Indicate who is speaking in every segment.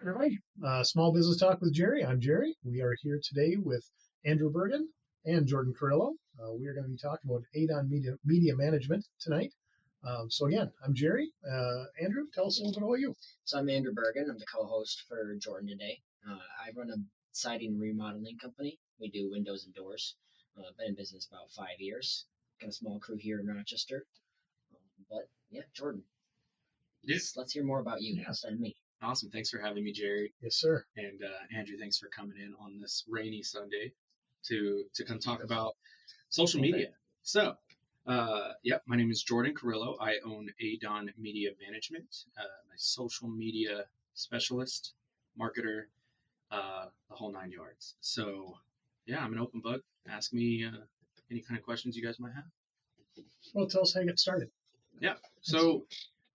Speaker 1: Everybody, Small Business Talk with Jerry. I'm Jerry. We are here today with Andrew Bergan and Jordan Carillo. We are going to be talking about Adon Media Management tonight. So again, I'm Jerry. Andrew, tell us a little bit about you.
Speaker 2: So I'm Andrew Bergan. I'm the co-host for Jordan today. I run a siding and remodeling company. We do windows and doors. Been in business about 5 years. Got a small crew here in Rochester. But yeah, Jordan.
Speaker 3: Yes.
Speaker 2: Let's hear more about you instead of me.
Speaker 3: Awesome. Thanks for having me, Jerry.
Speaker 1: Yes, sir.
Speaker 3: And Andrew, thanks for coming in on this rainy Sunday to come talk about social media. So, my name is Jordan Carillo. I own Adon Media Management. I'm a social media specialist, marketer, the whole 9 yards. So, yeah, I'm an open book. Ask me any kind of questions you guys might have.
Speaker 1: Well, tell us how you got started.
Speaker 3: Yeah. So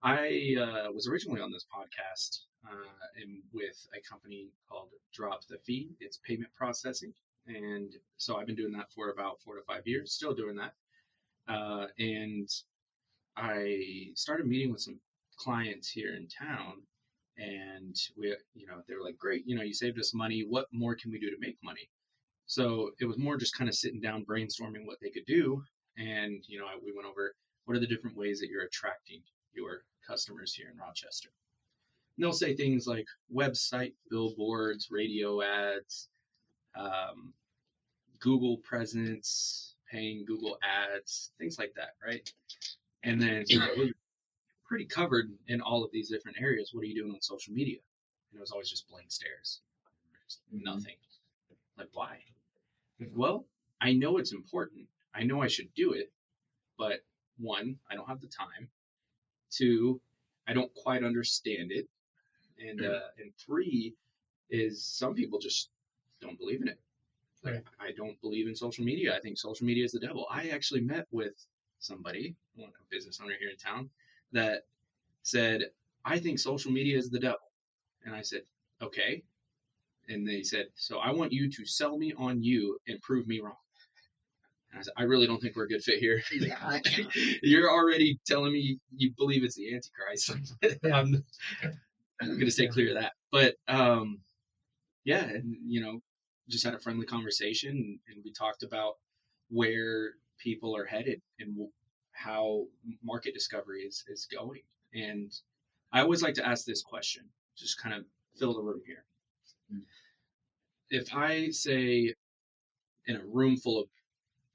Speaker 3: I was originally on this podcast with a company called Drop the Fee. It's payment processing. And so I've been doing that for about 4 to 5 years, still doing that. And I started meeting with some clients here in town, and they were like, great, you saved us money. What more can we do to make money? So it was more just kind of sitting down, brainstorming what they could do. And, we went over what are the different ways that you're attracting your customers here in Rochester. And they'll say things like website, billboards, radio ads, Google presence, paying Google ads, things like that, right? And then well, you're pretty covered in all of these different areas. What are you doing on social media? And it was always just blank stares. Nothing. Like, why? Well, I know it's important. I know I should do it, but 1, I don't have the time. 2, I don't quite understand it. And 3 is some people just don't believe in it. Like, I don't believe in social media. I think social media is the devil. I actually met with somebody, a business owner here in town, that said, I think social media is the devil. And I said, okay. And they said, so I want you to sell me on you and prove me wrong. And I said, I really don't think we're a good fit here.
Speaker 2: Yeah.
Speaker 3: You're already telling me you believe it's the Antichrist. I'm going to stay clear of that. But, just had a friendly conversation, and we talked about where people are headed and how market discovery is going. And I always like to ask this question, just kind of fill the room here. If I say in a room full of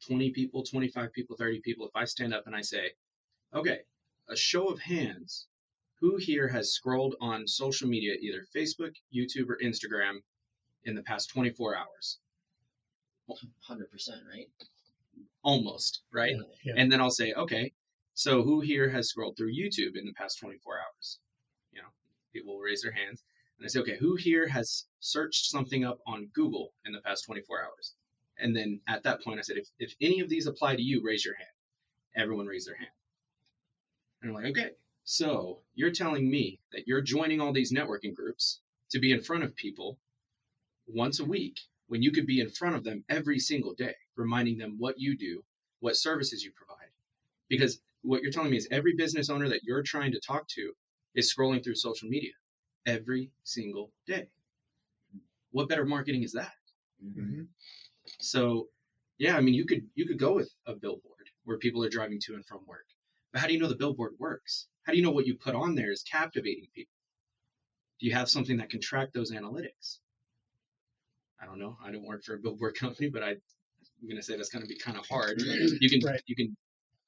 Speaker 3: 20 people, 25 people, 30 people, if I stand up and I say, okay, a show of hands, who here has scrolled on social media, either Facebook, YouTube, or Instagram in the past 24 hours?
Speaker 2: 100%, right?
Speaker 3: Almost, right?
Speaker 1: Yeah.
Speaker 3: And then I'll say, okay, so who here has scrolled through YouTube in the past 24 hours? People will raise their hands. And I say, okay, who here has searched something up on Google in the past 24 hours? And then at that point, I said, if any of these apply to you, raise your hand. Everyone raised their hand. And I'm like, okay, so you're telling me that you're joining all these networking groups to be in front of people once a week when you could be in front of them every single day, reminding them what you do, what services you provide. Because what you're telling me is every business owner that you're trying to talk to is scrolling through social media every single day. What better marketing is that?
Speaker 1: Mm-hmm.
Speaker 3: So, yeah, I mean, you could go with a billboard where people are driving to and from work. But how do you know the billboard works? How do you know what you put on there is captivating people? Do you have something that can track those analytics? I don't know. I don't work for a billboard company, but I'm going to say that's going to be kind of hard. You can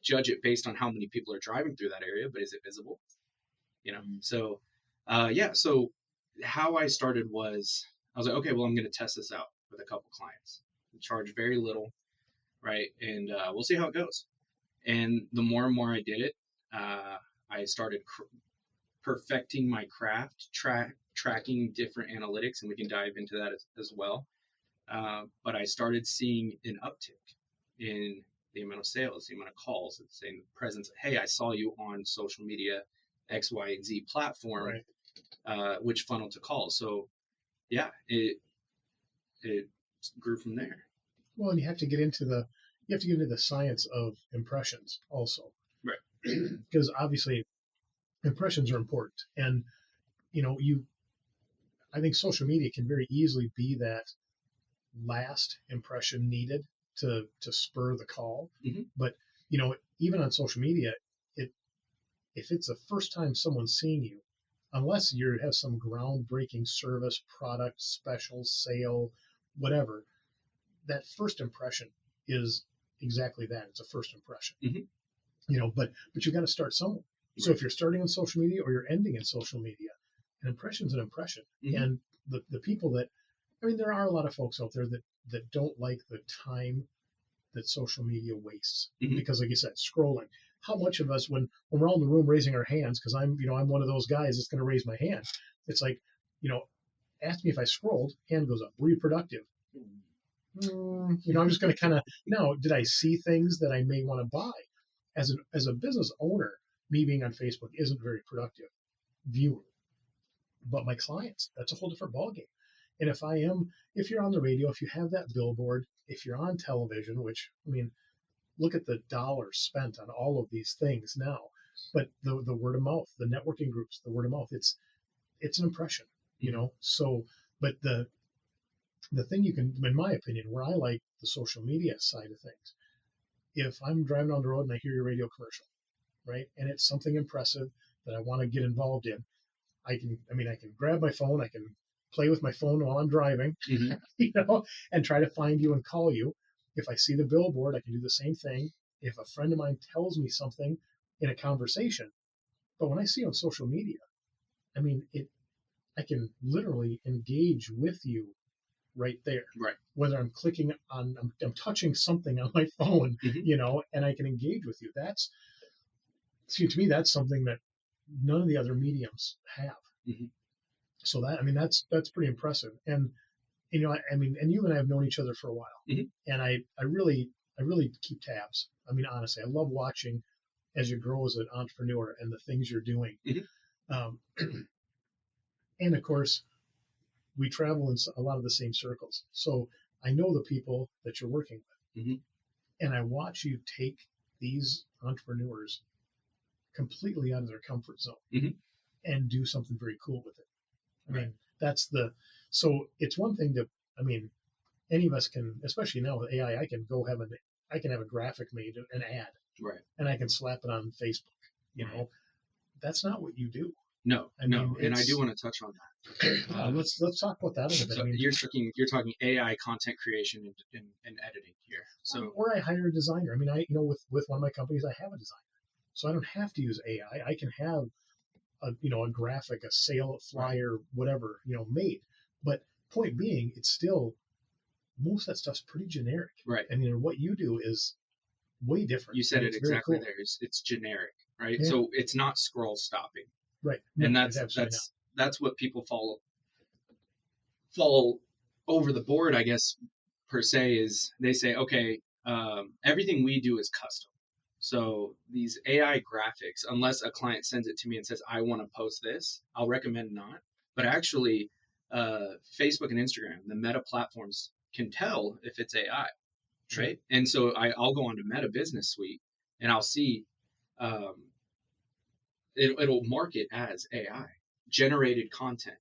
Speaker 3: judge it based on how many people are driving through that area, but is it visible? So, so how I started was I was like, okay, well, I'm going to test this out with a couple clients. Charge very little, right? And we'll see how it goes. And the more and more I did it, I started perfecting my craft, tracking different analytics, and we can dive into that as well. But I started seeing an uptick in the amount of sales, the amount of calls, saying the presence. Hey, I saw you on social media, X, Y, and Z platform, right. Which funneled to calls. So, yeah, it grew from there.
Speaker 1: Well, and you have to get into the science of impressions also,
Speaker 3: right?
Speaker 1: Because obviously impressions are important, and you I think social media can very easily be that last impression needed to spur the call.
Speaker 3: Mm-hmm.
Speaker 1: But even on social media, it if it's the first time someone's seeing you, unless you have some groundbreaking service, product, special, sale, whatever, that first impression is exactly that. It's a first impression.
Speaker 3: Mm-hmm.
Speaker 1: But you got to start somewhere. So if you're starting on social media or you're ending in social media, an impression's an impression.
Speaker 3: Mm-hmm.
Speaker 1: And the people that, there are a lot of folks out there that don't like the time that social media wastes,
Speaker 3: Mm-hmm.
Speaker 1: because, like you said, scrolling. How much of us, when we're all in the room raising our hands, because I'm one of those guys that's going to raise my hand. It's like, ask me if I scrolled, hand goes up. Were you productive? I'm just going to kind of, now, did I see things that I may want to buy? As a business owner, me being on Facebook isn't very productive viewer. But my clients, that's a whole different ballgame. And if you're on the radio, if you have that billboard, if you're on television, which, look at the dollars spent on all of these things now. But the word of mouth, the networking groups, the word of mouth, it's an impression, So, but the thing you can, in my opinion, where I like the social media side of things, if I'm driving on the road and I hear your radio commercial, right, and it's something impressive that I want to get involved in, I can grab my phone, I can play with my phone while I'm driving,
Speaker 3: Mm-hmm.
Speaker 1: And try to find you and call you. If I see the billboard, I can do the same thing. If a friend of mine tells me something in a conversation, but when I see on social media, I can literally engage with you right there.
Speaker 3: Right.
Speaker 1: Whether I'm clicking on, I'm touching something on my phone,
Speaker 3: Mm-hmm.
Speaker 1: And I can engage with you. To me, that's something that none of the other mediums have.
Speaker 3: Mm-hmm.
Speaker 1: So that's pretty impressive. And and you and I have known each other for a while,
Speaker 3: Mm-hmm.
Speaker 1: and I really keep tabs. Honestly, I love watching as you grow as an entrepreneur and the things you're doing.
Speaker 3: Mm-hmm.
Speaker 1: Um, and of course, we travel in a lot of the same circles, so I know the people that you're working with,
Speaker 3: Mm-hmm.
Speaker 1: and I watch you take these entrepreneurs completely out of their comfort zone
Speaker 3: Mm-hmm.
Speaker 1: and do something very cool with it.
Speaker 3: Right.
Speaker 1: So it's one thing to, any of us can, especially now with AI, I can have a graphic made, an ad,
Speaker 3: Right.
Speaker 1: and I can slap it on Facebook. That's not what you do.
Speaker 3: No, and I do want to touch on that.
Speaker 1: Let's talk about that a little bit.
Speaker 3: So you're talking AI content creation and editing here. So
Speaker 1: or I hire a designer. With one of my companies, I have a designer, so I don't have to use AI. I can have a graphic, a sale, a flyer, right, whatever, made. But point being, it's still, most of that stuff's pretty generic.
Speaker 3: Right.
Speaker 1: What you do is way different.
Speaker 3: You said it exactly
Speaker 1: cool.
Speaker 3: there. It's generic, right?
Speaker 1: Yeah.
Speaker 3: So it's not scroll stopping.
Speaker 1: Right.
Speaker 3: And that's what people fall over the board, I guess, per se, is they say, okay, everything we do is custom. So these AI graphics, unless a client sends it to me and says, I want to post this, I'll recommend not. But actually, Facebook and Instagram, the Meta platforms, can tell if it's AI,
Speaker 1: Sure.
Speaker 3: right? And so I'll go on to Meta Business Suite and I'll see it'll mark it as AI, generated content.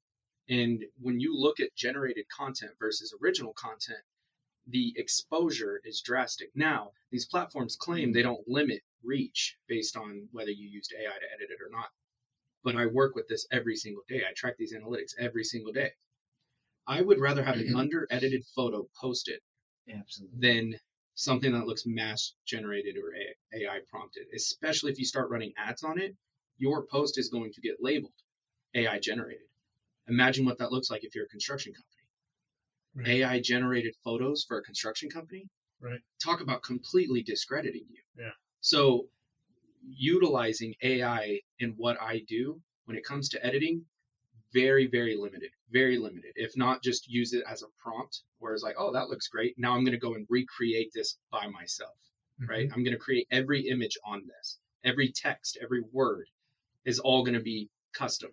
Speaker 3: And when you look at generated content versus original content, the exposure is drastic. Now, these platforms claim they don't limit reach based on whether you used AI to edit it or not. But I work with this every single day. I track these analytics every single day. I would rather have an under-edited photo posted than something that looks mass generated or AI prompted, especially if you start running ads on it. Your post is going to get labeled AI generated. Imagine what that looks like if you're a construction company. Right. AI generated photos for a construction company.
Speaker 1: Right.
Speaker 3: Talk about completely discrediting you.
Speaker 1: Yeah.
Speaker 3: So utilizing AI in what I do when it comes to editing, very, very limited. Very limited. If not, just use it as a prompt where it's like, oh, that looks great. Now I'm going to go and recreate this by myself. Mm-hmm. Right? I'm going to create every image on this. Every text, every word is all going to be custom.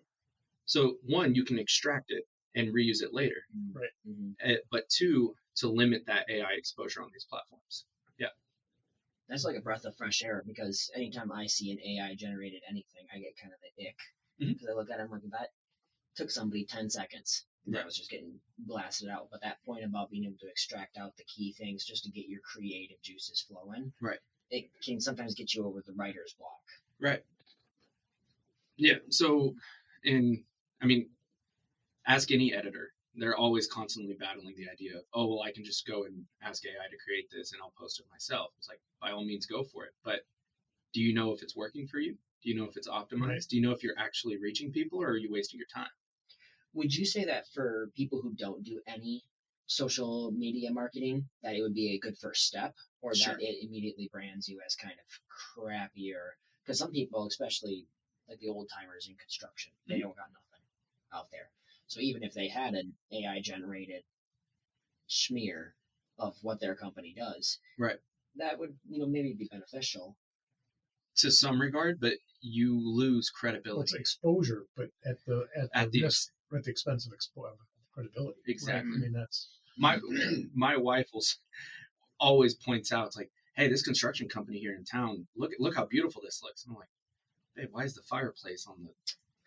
Speaker 3: So one, you can extract it and reuse it later.
Speaker 1: Right.
Speaker 3: Mm-hmm. But two, to limit that AI exposure on these platforms. Yeah.
Speaker 2: That's like a breath of fresh air, because anytime I see an AI generated anything, I get kind of the ick. Because I look at it, I'm like, that took somebody 10 seconds that was just getting blasted out. But that point about being able to extract out the key things just to get your creative juices flowing,
Speaker 3: Right.
Speaker 2: it can sometimes get you over the writer's block.
Speaker 3: Right. Yeah. So, ask any editor. They're always constantly battling the idea of, oh, well, I can just go and ask AI to create this and I'll post it myself. It's like, by all means, go for it. But do you know if it's working for you? Do you know if it's optimized?
Speaker 1: Right.
Speaker 3: Do you know if you're actually reaching people, or are you wasting your time?
Speaker 2: Would you say that for people who don't do any social media marketing, that it would be a good first step, or
Speaker 3: Sure.
Speaker 2: that it immediately brands you as kind of crappier? Because some people, especially like the old timers in construction, they don't got nothing out there. So even if they had an AI generated smear of what their company does,
Speaker 3: Right.
Speaker 2: that would maybe be beneficial.
Speaker 3: To some regard, but you lose
Speaker 1: Well, it's
Speaker 3: credibility.
Speaker 1: exposure, but at the
Speaker 3: At the
Speaker 1: risk, at the expense of credibility.
Speaker 3: Exactly.
Speaker 1: Right? I mean, that's
Speaker 3: My wife always points out, it's like, hey, this construction company here in town, look how beautiful this looks. And I'm like, babe, why is the fireplace on the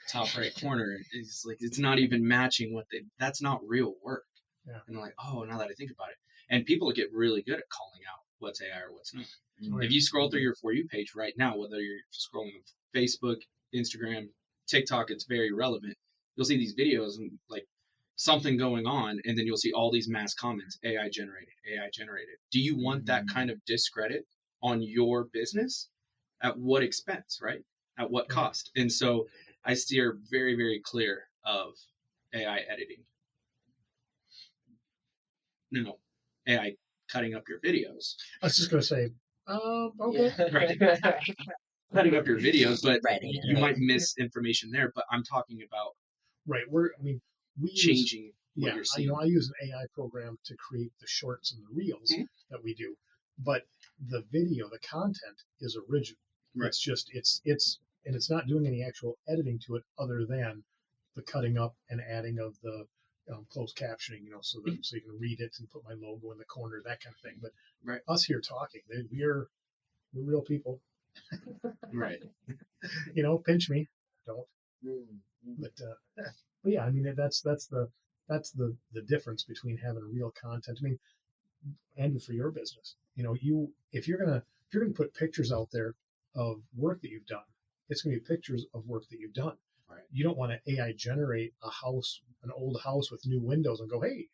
Speaker 3: top right corner? It's like, it's not even matching that's not real work.
Speaker 1: Yeah.
Speaker 3: And they're like, oh, now that I think about it. And people get really good at calling out what's AI or what's not.
Speaker 1: right.
Speaker 3: If you scroll through your For You page right now, whether you're scrolling Facebook, Instagram, TikTok, it's very relevant. You'll see these videos and like something going on, and then you'll see all these mass comments, AI generated, AI generated. Do you want that kind of discredit on your business? At what expense, right? At what cost? And so I steer very, very clear of AI editing. No, AI cutting up your videos.
Speaker 1: I was just going to say, okay.
Speaker 2: Yeah.
Speaker 3: Cutting up your videos, but
Speaker 2: Right.
Speaker 3: you might miss information there. But I'm talking about
Speaker 1: Right. We use,
Speaker 3: changing what you're seeing.
Speaker 1: I use an AI program to create the shorts and the reels that we do, but the video, the content is original.
Speaker 3: Right.
Speaker 1: It's just and it's not doing any actual editing to it other than the cutting up and adding of the closed captioning, so you can read it and put my logo in the corner, that kind of thing. But
Speaker 3: Right.
Speaker 1: us here talking, we're real people.
Speaker 3: Right.
Speaker 1: Pinch me, don't.
Speaker 2: Mm-hmm.
Speaker 1: But yeah, I mean that's the difference between having real content. I mean, Andrew, for your business, if you're gonna put pictures out there of work that you've done, it's gonna be pictures of work that you've done.
Speaker 3: Right.
Speaker 1: You don't want to AI generate an old house with new windows and go, hey,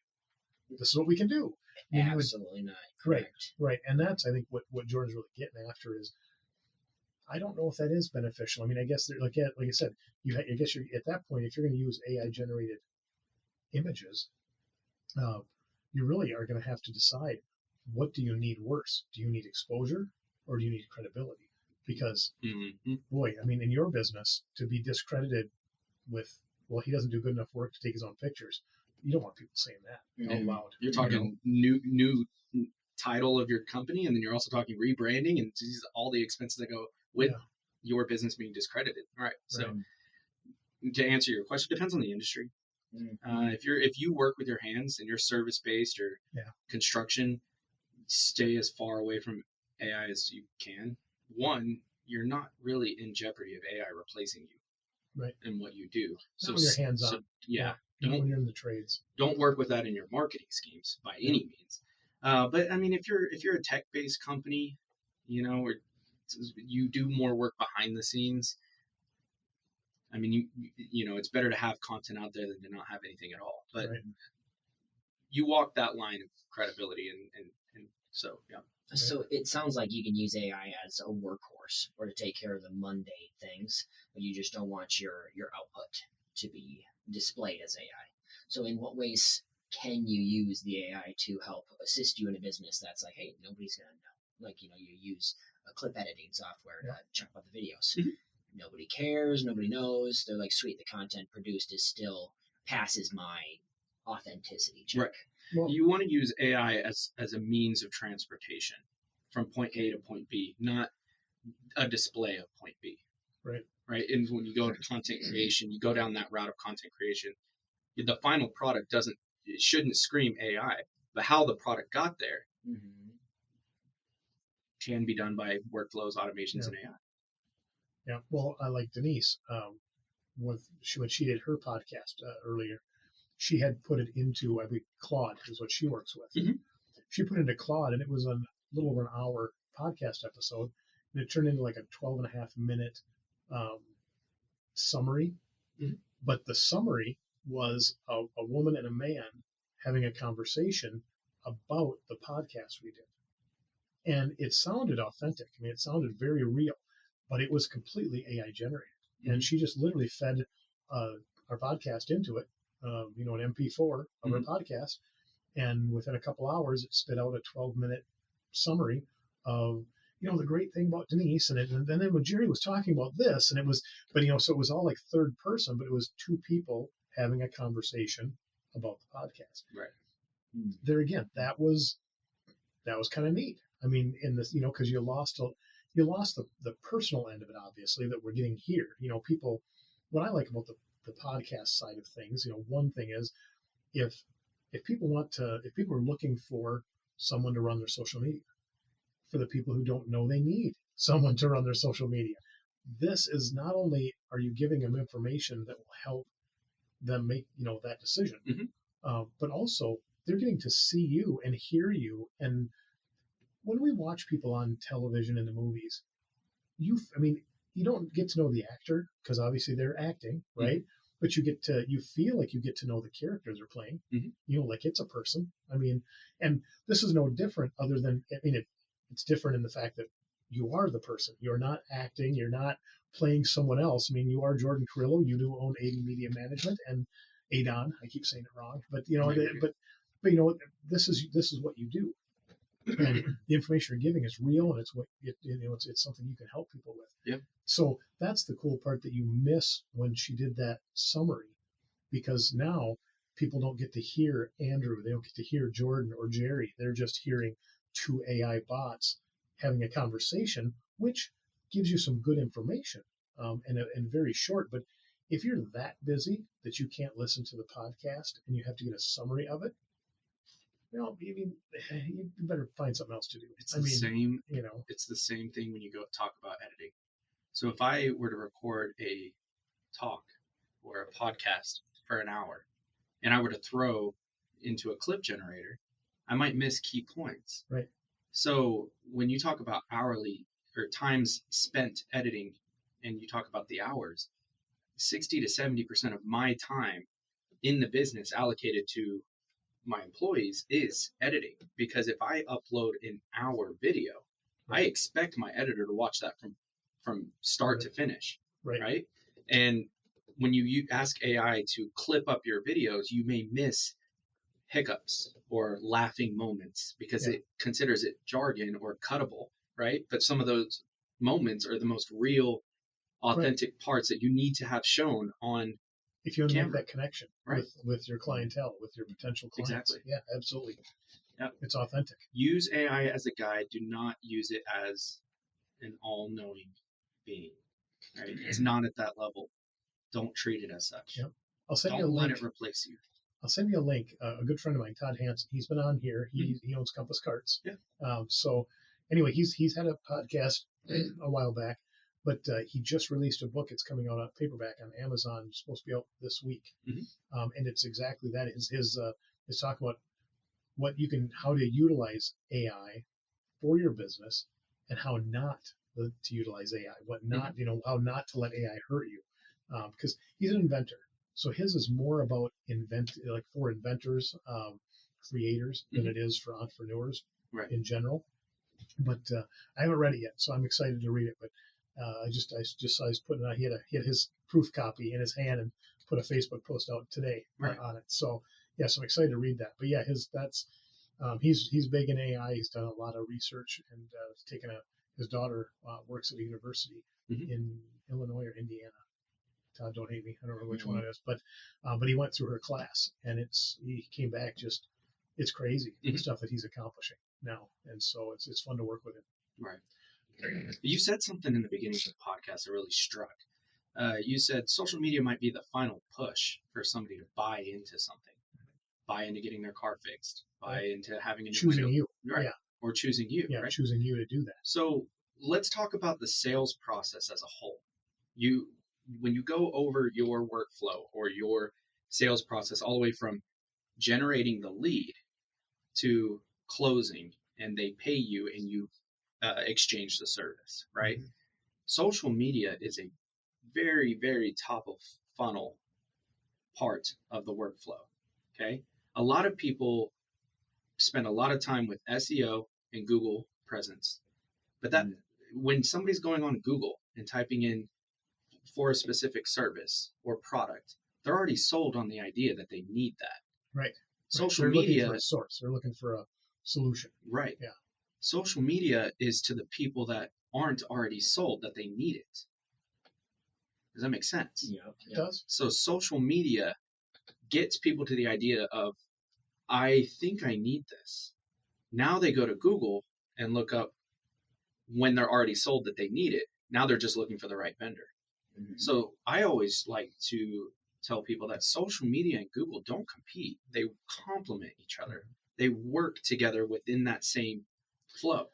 Speaker 1: this is what we can do.
Speaker 2: Absolutely not. Correct.
Speaker 1: Right. And that's, I think, what Jordan's really getting after is, I don't know if that is beneficial. I mean, I guess like I said, I guess you're at that point, if you're going to use AI generated images, you really are going to have to decide, what do you need worse? Do you need exposure or do you need credibility? Because boy, I mean, in your business, to be discredited with, well, he doesn't do good enough work to take his own pictures, you don't want people saying that out loud.
Speaker 3: You're talking new title of your company, and then you're also talking rebranding and all the expenses that go with your business being discredited. All right. So to answer your question, depends on the industry. If you work with your hands and you're service based or construction, stay as far away from AI as you can. One, you're not really in jeopardy of AI replacing you in what you do.
Speaker 1: So when your hands on.
Speaker 3: So, yeah.
Speaker 1: Not when you're in the trades.
Speaker 3: Don't work with that in your marketing schemes by any means. But I mean, if you're a tech based company, or you do more work behind the scenes, I mean, it's better to have content out there than to not have anything at all. But you walk that line of credibility, and so yeah.
Speaker 2: So it sounds like you can use AI as a workhorse or to take care of the mundane things, but you just don't want your output to be displayed as AI. So in what ways can you use the AI to help assist you in a business that's like, hey, nobody's gonna know? Like, you use a clip editing software to check out the videos. Nobody cares, nobody knows. They're like, sweet, the content produced is still passes my authenticity check.
Speaker 3: Right. Well, you want to use AI as a means of transportation from point A to point B, not a display of point B. Right. And when you go into content creation, you go down that route of content creation, the final product shouldn't scream AI, but how the product got there can be done by workflows, automations, and AI.
Speaker 1: Yeah. Well, I like Denise, when she did her podcast earlier, she had put it into, I believe, Claude is what she works with.
Speaker 3: Mhm.
Speaker 1: She put it into Claude, and it was a little over an hour podcast episode, and it turned into like a 12.5 minute um, summary.
Speaker 3: Mhm.
Speaker 1: But the summary was a woman and a man having a conversation about the podcast we did. And it sounded authentic. I mean, it sounded very real, but it was completely AI generated. And
Speaker 3: Mhm.
Speaker 1: she just literally fed our podcast into it, an MP4 of her
Speaker 3: Mhm.
Speaker 1: podcast. And within a couple hours, it spit out a 12-minute summary of, the great thing about Denise. And then when Jerry was talking about this, and it was, but, so it was all like third person, but it was two people having a conversation about the podcast.
Speaker 3: Right.
Speaker 1: There again, that was kind of neat. I mean, in this, because you lost the personal end of it, obviously, that we're getting here. People, what I like about the podcast side of things, one thing is if people are looking for someone to run their social media, for the people who don't know they need someone to run their social media, this is not only are you giving them information that will help them make that decision, but also they're getting to see you and hear you. And when we watch people on television and the movies, you don't get to know the actor because obviously they're acting, right? But you feel like you get to know the characters they're playing, like it's a person. I mean, and this is no different other than, it's different in the fact that you are the person. You're not acting. You're not playing someone else. I mean, you are Jordan Carillo. You do own Adon Media Management and Adon. I keep saying it wrong, but this is what you do. And the information you're giving is real, and it's something you can help people with.
Speaker 3: Yeah.
Speaker 1: So that's the cool part that you miss when she did that summary, because now people don't get to hear Andrew, they don't get to hear Jordan or Jerry. They're just hearing two AI bots having a conversation, which gives you some good information, and very short. But if you're that busy that you can't listen to the podcast and you have to get a summary of it, you better find something else to do.
Speaker 3: It's the same thing when you go talk about editing. So if I were to record a talk or a podcast for an hour and I were to throw into a clip generator, I might miss key points.
Speaker 1: Right.
Speaker 3: So when you talk about hourly or times spent editing and you talk about the hours, 60 to 70% of my time in the business allocated to my employees is editing, because if I upload an hour video, I expect my editor to watch that from start to finish, right? And when you ask AI to clip up your videos, you may miss hiccups or laughing moments because it considers it jargon or cuttable, right? But some of those moments are the most real, authentic parts that you need to have shown on
Speaker 1: if you want to
Speaker 3: camera.
Speaker 1: make that connection with your clientele, with your potential clients.
Speaker 3: Exactly.
Speaker 1: Yeah, absolutely.
Speaker 3: Yep.
Speaker 1: It's authentic.
Speaker 3: Use AI as a guide. Do not use it as an all-knowing being. Right? It's not at that level. Don't treat it as such.
Speaker 1: Yep. I'll send you a
Speaker 3: Don't
Speaker 1: link.
Speaker 3: let it replace you.
Speaker 1: I'll send you a link. A good friend of mine, Todd Hansen, he's been on here. He owns Compass Carts.
Speaker 3: Yeah.
Speaker 1: So anyway, he's had a podcast a while back, but he just released a book. It's coming out on paperback on Amazon. It's supposed to be out this week. And it's exactly that. His talk about how to utilize AI for your business and how not to utilize AI, how not to let AI hurt you. Because he's an inventor. So his is more about for inventors, creators, than it is for entrepreneurs in general. But I haven't read it yet, so I'm excited to read it. But I just saw he's putting out. He had his proof copy in his hand and put a Facebook post out today on it. So yeah, so I'm excited to read that. But yeah, he's big in AI. He's done a lot of research and his daughter works at a university in Illinois or Indiana. Todd, don't hate me. I don't know which one it is, but he went through her class, and he came back it's crazy the stuff that he's accomplishing now, and so it's fun to work with him.
Speaker 3: Right. You said something in the beginning of the podcast that really struck. You said social media might be the final push for somebody to buy into something, buy into getting their car fixed, buy into having a new
Speaker 1: choosing
Speaker 3: window,
Speaker 1: you,
Speaker 3: or choosing you,
Speaker 1: choosing you to do that.
Speaker 3: So let's talk about the sales process as a whole. When you go over your workflow or your sales process all the way from generating the lead to closing, and they pay you and you exchange the service, right?
Speaker 1: Mhm.
Speaker 3: Social media is a very, very top of funnel part of the workflow. Okay. A lot of people spend a lot of time with SEO and Google presence, but that when somebody's going on Google and typing in for a specific service or product, they're already sold on the idea that they need that.
Speaker 1: Right.
Speaker 3: Social
Speaker 1: They're looking
Speaker 3: media,
Speaker 1: for a source. They're looking for a solution.
Speaker 3: right?
Speaker 1: Yeah.
Speaker 3: Social media is to the people that aren't already sold that they need it. Does that make sense?
Speaker 2: Yeah.
Speaker 1: It does.
Speaker 3: So social media gets people to the idea of, I think I need this. Now they go to Google and look up when they're already sold that they need it. Now they're just looking for the right vendor.
Speaker 2: Mm-hmm.
Speaker 3: So I always like to tell people that social media and Google don't compete. They complement each other. They work together within that same flow.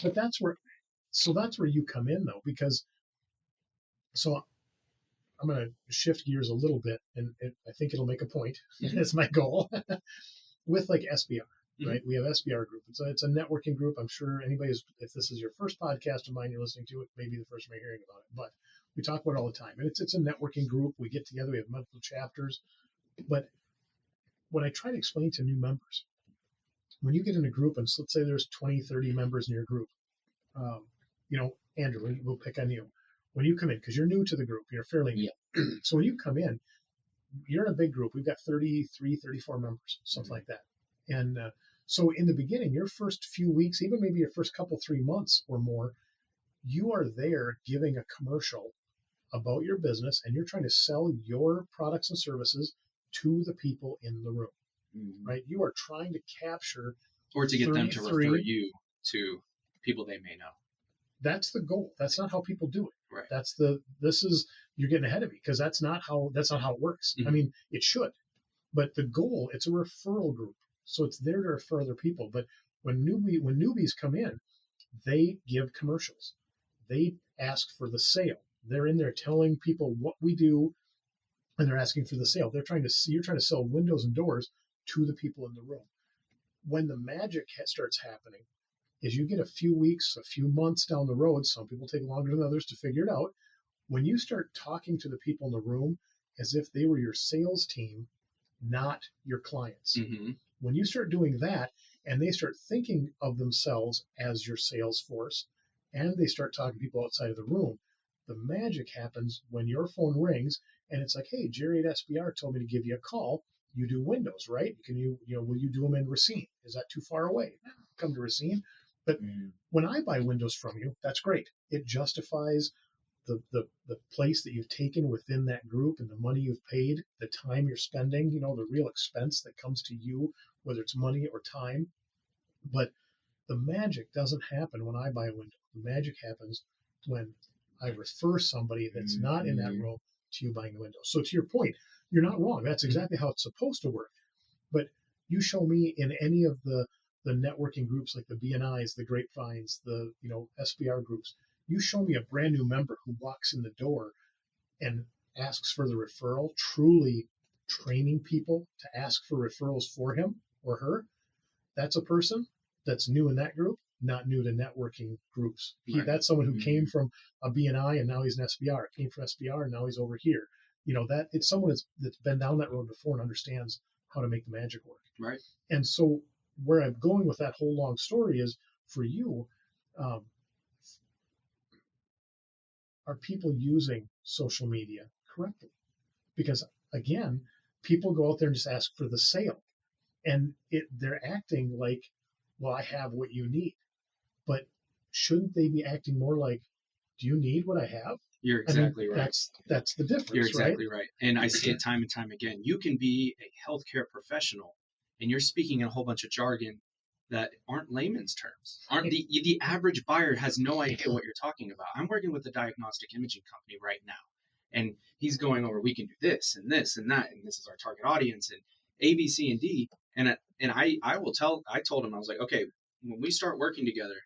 Speaker 1: But that's where you come in though, because so I'm going to shift gears a little bit, and I think it'll make a point.
Speaker 3: Mhm.
Speaker 1: It's my goal with like SBR,
Speaker 3: Mhm.
Speaker 1: right? We have SBR group. It's a networking group. I'm sure anybody's, if this is your first podcast of mine you're listening to, it may be the first time you're hearing about it. But we talk about it all the time, and it's a networking group. We get together. We have multiple chapters. But what I try to explain to new members, when you get in a group, and so let's say there's 20, 30 members in your group, um, Andrew, we'll pick on you. When you come in, because you're new to the group, you're fairly new. So when you come in, you're in a big group. We've got 33, 34 members, something like that. And so in the beginning, your first few weeks, even maybe your first couple, 3 months or more, you are there giving a commercial about your business, and you're trying to sell your products and services to the people in the room,
Speaker 2: Mm-hmm.
Speaker 1: right? You are trying to capture
Speaker 3: Or to get them to
Speaker 1: 33
Speaker 3: refer you to people they may know.
Speaker 1: That's the goal. That's not how people do it.
Speaker 3: Right.
Speaker 1: You're getting ahead of me, because that's not how it works.
Speaker 3: Mhm.
Speaker 1: I mean, it should, but the goal, it's a referral group, so it's there to refer other people. But when newbies come in, they give commercials. They ask for the sale. They're in there telling people what we do, and they're asking for the sale. You're trying to sell windows and doors to the people in the room. When the magic starts happening is you get a few weeks, a few months down the road. Some people take longer than others to figure it out. When you start talking to the people in the room as if they were your sales team, not your clients.
Speaker 3: Mm-hmm.
Speaker 1: When you start doing that, and they start thinking of themselves as your sales force, and they start talking to people outside of the room, the magic happens when your phone rings and it's like, hey, Jerry at SBR told me to give you a call. You do windows, right? Will you do them in Racine? Is that too far away? Come to Racine. But when I buy windows from you, that's great. It justifies the place that you've taken within that group, and the money you've paid, the time you're spending, the real expense that comes to you, whether it's money or time. But the magic doesn't happen when I buy a window. The magic happens when I refer somebody that's not in that room to you buying the window. So to your point, you're not wrong. That's exactly how it's supposed to work. But you show me in any of the networking groups like the BNIs, the Grapevines, the SBR groups, you show me a brand new member who walks in the door and asks for the referral, truly training people to ask for referrals for him or her. That's a person that's new in that group, not new to networking groups.
Speaker 3: Right.
Speaker 1: That's someone who came from a BNI and now he's an SBR, came from SBR and now he's over here. That it's someone that's been down that road before and understands how to make the magic work.
Speaker 3: Right.
Speaker 1: And so where I'm going with that whole long story is, for you, are people using social media correctly? Because again, people go out there and just ask for the sale, and they're acting like, well, I have what you need. But shouldn't they be acting more like, do you need what I have?
Speaker 3: You're exactly right.
Speaker 1: That's the difference.
Speaker 3: You're exactly right. And I see it time and time again. You can be a healthcare professional and you're speaking in a whole bunch of jargon that aren't layman's terms. The average buyer has no idea what you're talking about. I'm working with a diagnostic imaging company right now, and he's going over, we can do this and this and that, and this is our target audience, and A, B, C, and D. And I told him, I was like, okay, when we start working together,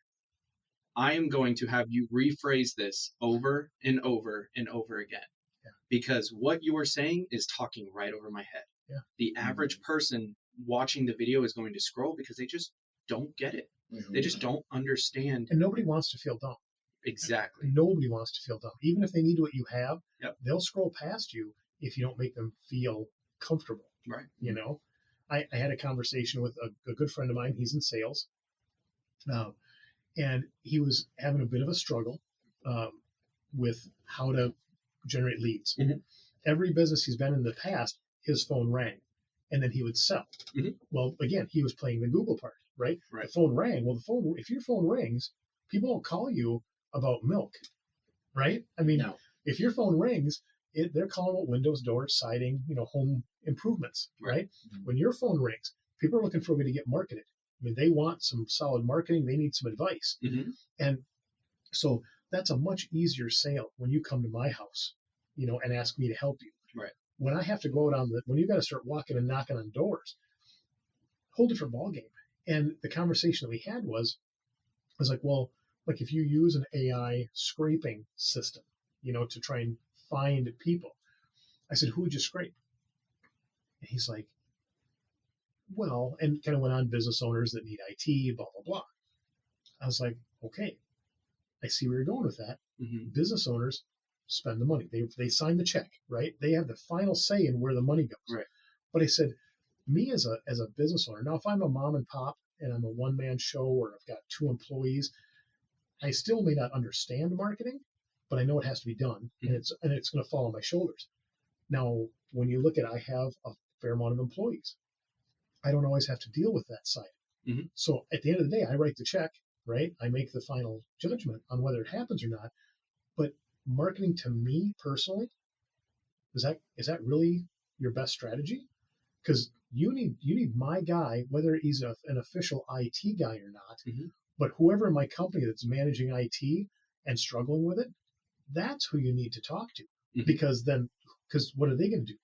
Speaker 3: I am going to have you rephrase this over and over and over again.
Speaker 1: Yeah.
Speaker 3: because what you are saying is talking right over my head.
Speaker 1: Yeah.
Speaker 3: The average person watching the video is going to scroll because they just don't get it. They just don't understand.
Speaker 1: And nobody wants to feel dumb.
Speaker 3: Exactly.
Speaker 1: Nobody wants to feel dumb. Even if they need what you have,
Speaker 3: Yep.
Speaker 1: they'll scroll past you if you don't make them feel comfortable.
Speaker 3: Right.
Speaker 1: You know, I had a conversation with a good friend of mine. He's in sales. And he was having a bit of a struggle with how to generate leads.
Speaker 3: Mhm.
Speaker 1: Every business he's been in the past, his phone rang, and then he would sell.
Speaker 3: Mhm.
Speaker 1: Well, again, he was playing the Google part, right?
Speaker 3: Right.
Speaker 1: The phone rang. Well, if your phone rings, people don't call you about milk, right? I mean,
Speaker 2: No.
Speaker 1: if your phone rings, they're calling about windows, doors, siding, home improvements, right? When your phone rings, people are looking for a way to get marketed. I mean, they want some solid marketing. They need some advice.
Speaker 3: Mhm.
Speaker 1: And so that's a much easier sale when you come to my house, and ask me to help you.
Speaker 3: Right.
Speaker 1: When I have to go out when you got to start walking and knocking on doors, whole different ballgame. And the conversation that we had was like, well, like if you use an AI scraping system, to try and find people, I said, who would you scrape? And he's like, well, and kind of went on business owners that need IT, blah, blah, blah. I was like, okay, I see where you're going with that.
Speaker 3: Mhm.
Speaker 1: Business owners spend the money. They sign the check, right? They have the final say in where the money goes.
Speaker 3: Right.
Speaker 1: But I said, me as a business owner, now if I'm a mom and pop and I'm a one-man show or I've got 2 employees, I still may not understand marketing, but I know it has to be done, and it's going to fall on my shoulders. Now, when you look at, I have a fair amount of employees. I don't always have to deal with that side.
Speaker 3: Mhm.
Speaker 1: So at the end of the day, I write the check, right? I make the final judgment on whether it happens or not. But marketing to me personally, is that really your best strategy? Because you need my guy, whether he's an official IT guy or not,
Speaker 3: Mhm.
Speaker 1: but whoever in my company that's managing IT and struggling with it, that's who you need to talk to.
Speaker 3: Mhm.
Speaker 1: Because what are they going to do?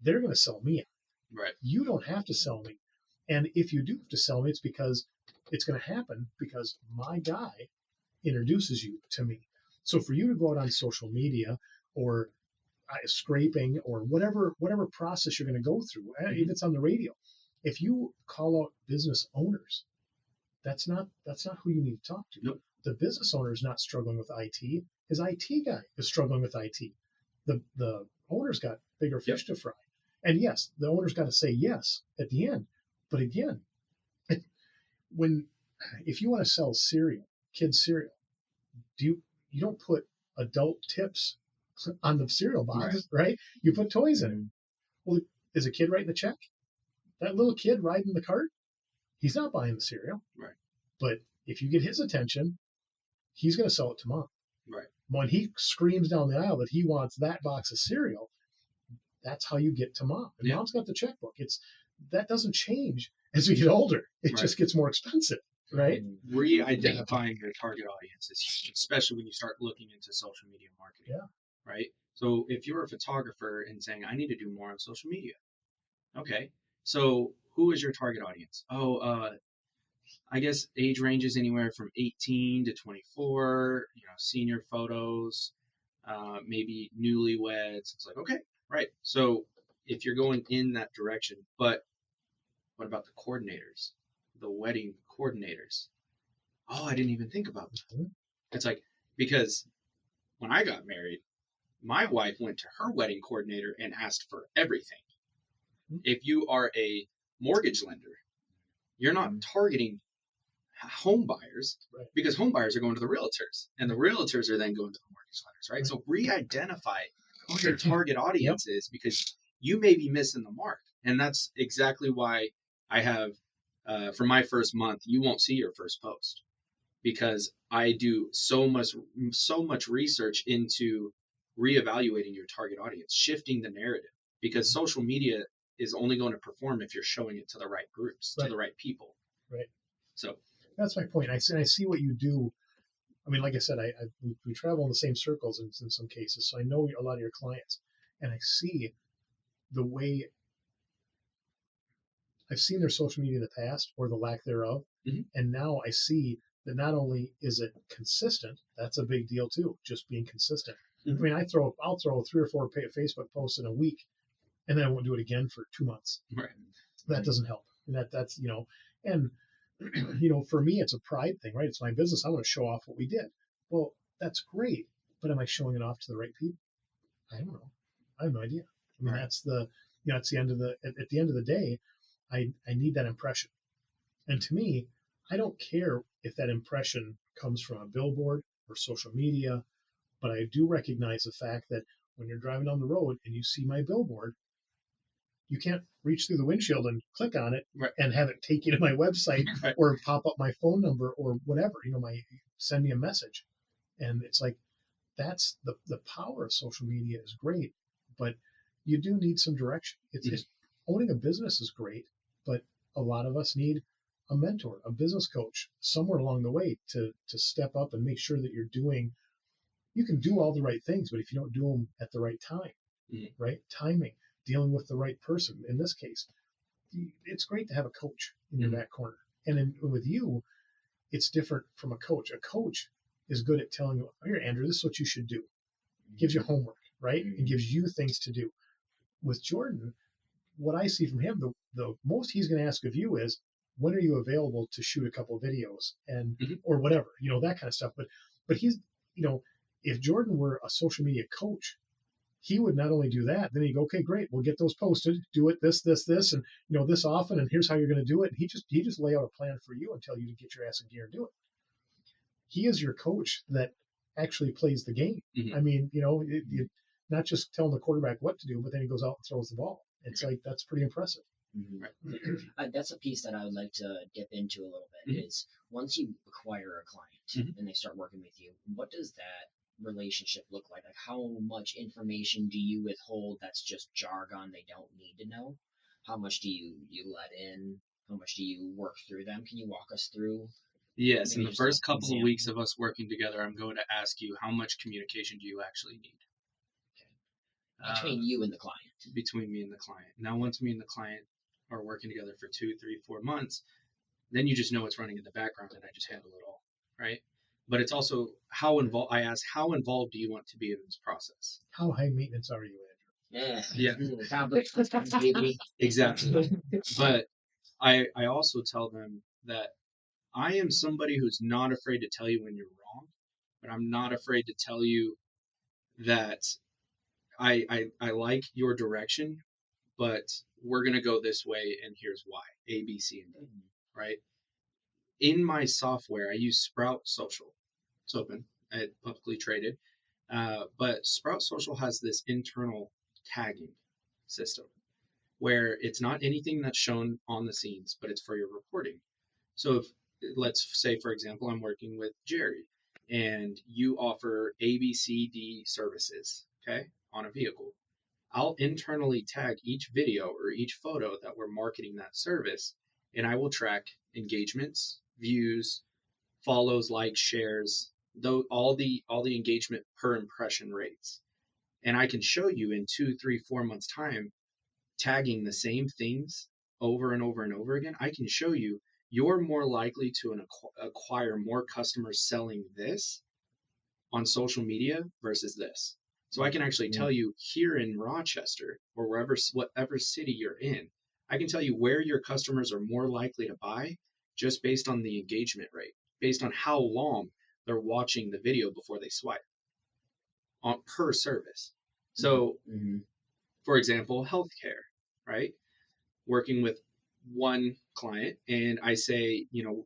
Speaker 1: They're going to sell me out.
Speaker 3: Right.
Speaker 1: You don't have to sell me. And if you do have to sell me, it's because it's going to happen because my guy introduces you to me. So for you to go out on social media or scraping or whatever process you're going to go through, if it's on the radio, if you call out business owners, that's not who you need to talk to.
Speaker 3: Nope.
Speaker 1: The business owner is not struggling with IT. His IT guy is struggling with IT. The owner's got bigger fish to fry. And yes, the owner's got to say yes at the end. But again, if you want to sell cereal, kids cereal, you don't put adult tips on the cereal box, right? You put toys in it. Well, is a kid writing the check? That little kid riding the cart, he's not buying the cereal.
Speaker 3: Right.
Speaker 1: But if you get his attention, he's going to sell it to mom.
Speaker 3: Right.
Speaker 1: When he screams down the aisle that he wants that box of cereal, that's how you get to mom. And mom's got the checkbook. That doesn't change as we get older. It just gets more expensive, right?
Speaker 3: Re-identifying your target audience is huge, especially when you start looking into social media marketing.
Speaker 1: Yeah.
Speaker 3: Right. So if you're a photographer and saying, I need to do more on social media. Okay. So who is your target audience? I guess age ranges anywhere from 18 to 24, senior photos, maybe newlyweds. It's like, okay, right. So if you're going in that direction, but what about the coordinators, the wedding coordinators? Oh, I didn't even think about that. It's like, because when I got married, my wife went to her wedding coordinator and asked for everything. If you are a mortgage lender, you're not targeting home buyers because home buyers are going to the realtors and the realtors are then going to the mortgage lenders, right? So re-identify who your target audience is because you may be missing the mark. And that's exactly why I have, for my first month, you won't see your first post because I do so much research into reevaluating your target audience, shifting the narrative because social media is only going to perform if you're showing it to the right groups, to the right people.
Speaker 1: Right.
Speaker 3: So
Speaker 1: that's my point. I see what you do. I mean, like I said, we travel in the same circles in some cases, so I know a lot of your clients, and I see the way I've seen their social media in the past or the lack thereof, and now I see that not only is it consistent, that's a big deal too, just being consistent, I mean, I'll throw 3 or 4 Facebook posts in a week, and then I won't do it again for 2 months.
Speaker 3: Right.
Speaker 1: That doesn't help. And that's and for me, it's a pride thing, right? It's my business. I want to show off what we did. Well, that's great, but am I showing it off to the right people? I don't know. I have no idea. I mean,
Speaker 3: Right.
Speaker 1: that's it's the end of at the end of the day, I need that impression. And to me, I don't care if that impression comes from a billboard or social media, but I do recognize the fact that when you're driving down the road and you see my billboard, you can't reach through the windshield and click on it
Speaker 3: Right.
Speaker 1: and have it take you to my website
Speaker 3: Right.
Speaker 1: or pop up my phone number or whatever, send me a message. And it's like, that's the power of social media is great, but you do need some direction. It's owning a business is great, but a lot of us need a mentor, a business coach somewhere along the way to step up and make sure that you can do all the right things, but if you don't do them at the right time, right? Timing, dealing with the right person. In this case, it's great to have a coach in your back corner. And with you, it's different from a coach. A coach is good at telling you, here, Andrew, this is what you should do. Gives you homework, right? And gives you things to do. With Jordan, what I see from him, the most he's going to ask of you is, when are you available to shoot a couple of videos and or whatever, that kind of stuff. But he's, if Jordan were a social media coach, he would not only do that, then he'd go, okay, great, we'll get those posted, do it this, and this often, and here's how you're going to do it. And he just lay out a plan for you and tell you to get your ass in gear and do it. He is your coach that actually plays the game. I mean, not just telling the quarterback what to do, but then he goes out and throws the ball. It's like, that's pretty impressive.
Speaker 2: That's a piece that I would like to dip into a little bit. Is once you acquire a client and they start working with you, what does that relationship look like? Like, how much information do you withhold that's just jargon they don't need to know? How much do you let in? How much do you work through them? Can you walk us through?
Speaker 3: Yes, in the first couple of weeks of us working together, I'm going to ask you, how much communication do you actually need?
Speaker 2: Between you and the client.
Speaker 3: Between me and the client. Now, once me and the client are working together for 2, 3, 4 months, then you just know what's running in the background, and I just handle it all, right? But it's also how involved. I ask, how involved do you want to be in this process?
Speaker 1: How high maintenance are you, Andrew?
Speaker 2: Yeah.
Speaker 3: Exactly. But I also tell them that I am somebody who's not afraid to tell you when you're wrong, but I'm not afraid to tell you that I like your direction, but we're going to go this way, and here's why. A, B, C, and D, right? In my software, I use Sprout Social. It's open, it's publicly traded. But Sprout Social has this internal tagging system where it's not anything that's shown on the scenes, but it's for your reporting. So if, let's say, for example, I'm working with Jerry and you offer A, B, C, D services, okay, on a vehicle. I'll internally tag each video or each photo that we're marketing that service, and I will track engagements, views, follows, likes, shares, though all the engagement per impression rates. And I can show you in 2, 3, 4 months time, tagging the same things over and over and over again. I can show you you're more likely to acquire more customers selling this on social media versus this. So I can actually tell you here in Rochester or whatever city you're in, I can tell you where your customers are more likely to buy just based on the engagement rate, based on how long they're watching the video before they swipe on per service. So, for example, healthcare, right? Working with one client, and I say, you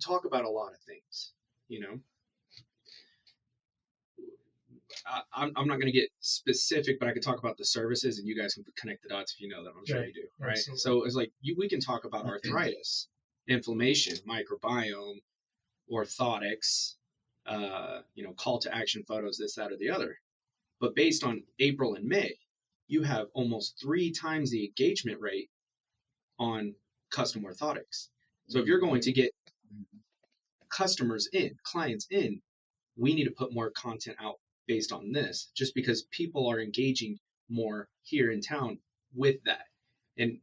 Speaker 3: talk about a lot of things, I'm not going to get specific, but I can talk about the services, and you guys can connect the dots if you know them. I'm sure you do, right? Absolutely. So it's like we can talk about arthritis, inflammation, microbiome, orthotics, call to action photos, this, that, or the other. But based on April and May, you have almost 3 times the engagement rate on custom orthotics. So if you're going to get clients in, we need to put more content out based on this, just because people are engaging more here in town with that. And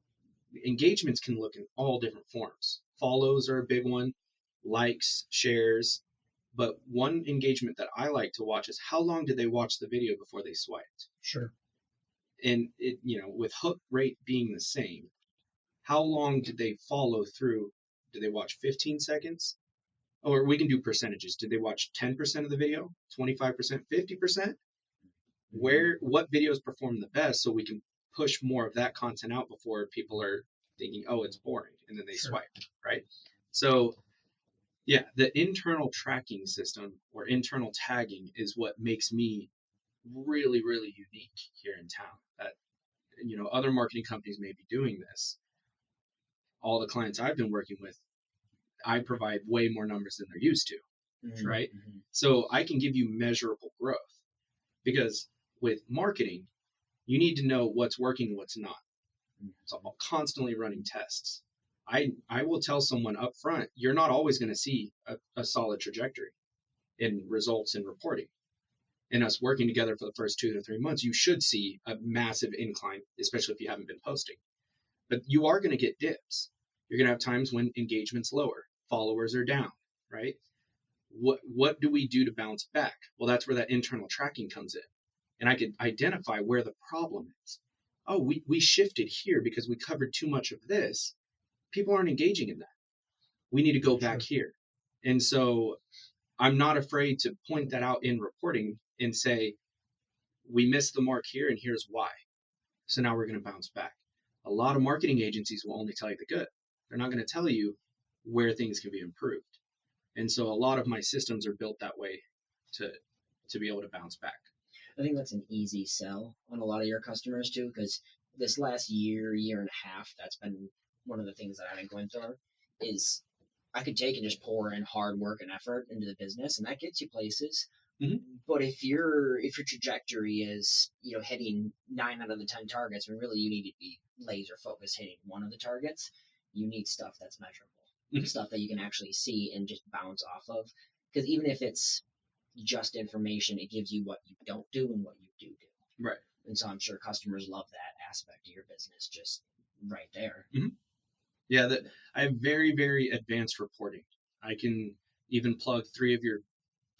Speaker 3: engagements can look in all different forms. Follows are a big one, likes, shares, But one engagement that I like to watch is how long did they watch the video before they swiped?
Speaker 1: Sure.
Speaker 3: And it, with hook rate being the same, how long did they follow through? Did they watch 15 seconds? Or we can do percentages. Did they watch 10% of the video, 25%, 50%? What videos perform the best so we can push more of that content out before people are thinking, oh, it's boring, and then they
Speaker 1: Sure.
Speaker 3: swipe, right? So yeah, the internal tracking system or internal tagging is what makes me really, really unique here in town. That other marketing companies may be doing this. All the clients I've been working with, I provide way more numbers than they're used to, right?
Speaker 2: Mm-hmm.
Speaker 3: So I can give you measurable growth, because with marketing, you need to know what's working and what's not. So I'm constantly running tests. I will tell someone up front, you're not always going to see a solid trajectory in results and reporting. And us working together for the first 2 to 3 months, you should see a massive incline, especially if you haven't been posting. But you are going to get dips. You're going to have times when engagement's lower, followers are down, right? What do we do to bounce back? Well, that's where that internal tracking comes in. And I could identify where the problem is. Oh, we shifted here because we covered too much of this. People aren't engaging in that. We need to go back here. And so I'm not afraid to point that out in reporting and say, we missed the mark here and here's why. So now we're going to bounce back. A lot of marketing agencies will only tell you the good. They're not going to tell you where things can be improved. And so a lot of my systems are built that way to be able to bounce back.
Speaker 2: I think that's an easy sell on a lot of your customers too, because this last year and a half, that's been one of the things that I've been going through is I could take and just pour in hard work and effort into the business, and that gets you places.
Speaker 3: Mm-hmm.
Speaker 2: But if your trajectory is hitting 9 out of the 10 targets, when really you need to be laser focused hitting one of the targets, you need stuff that's measurable, stuff that you can actually see and just bounce off of. Because even if it's just information, it gives you what you don't do and what you do.
Speaker 3: Right.
Speaker 2: And so I'm sure customers love that aspect of your business just right there.
Speaker 3: Mm-hmm. Yeah, I have very, very advanced reporting. I can even plug 3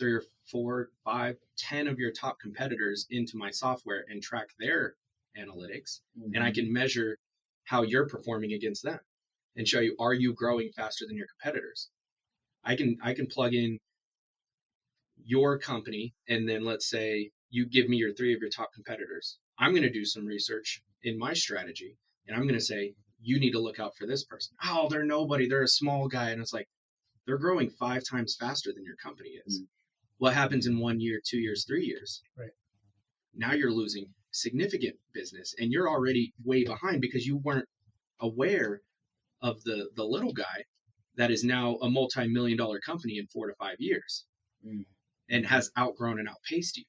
Speaker 3: or 4, 5, 10 of your top competitors into my software and track their analytics.
Speaker 2: Mm-hmm.
Speaker 3: And I can measure how you're performing against them and show you, are you growing faster than your competitors? I can plug in your company, and then let's say you give me your 3 of your top competitors. I'm going to do some research in my strategy, and I'm going to say, you need to look out for this person. Oh, they're nobody. They're a small guy. And it's like, they're growing 5 times faster than your company is. Mm-hmm. What happens in 1 year, 2 years, 3 years?
Speaker 1: Right.
Speaker 3: Now you're losing significant business, and you're already way behind because you weren't aware of the little guy that is now a multi-million-dollar company in 4 to 5 years. Mm. And has outgrown and outpaced you.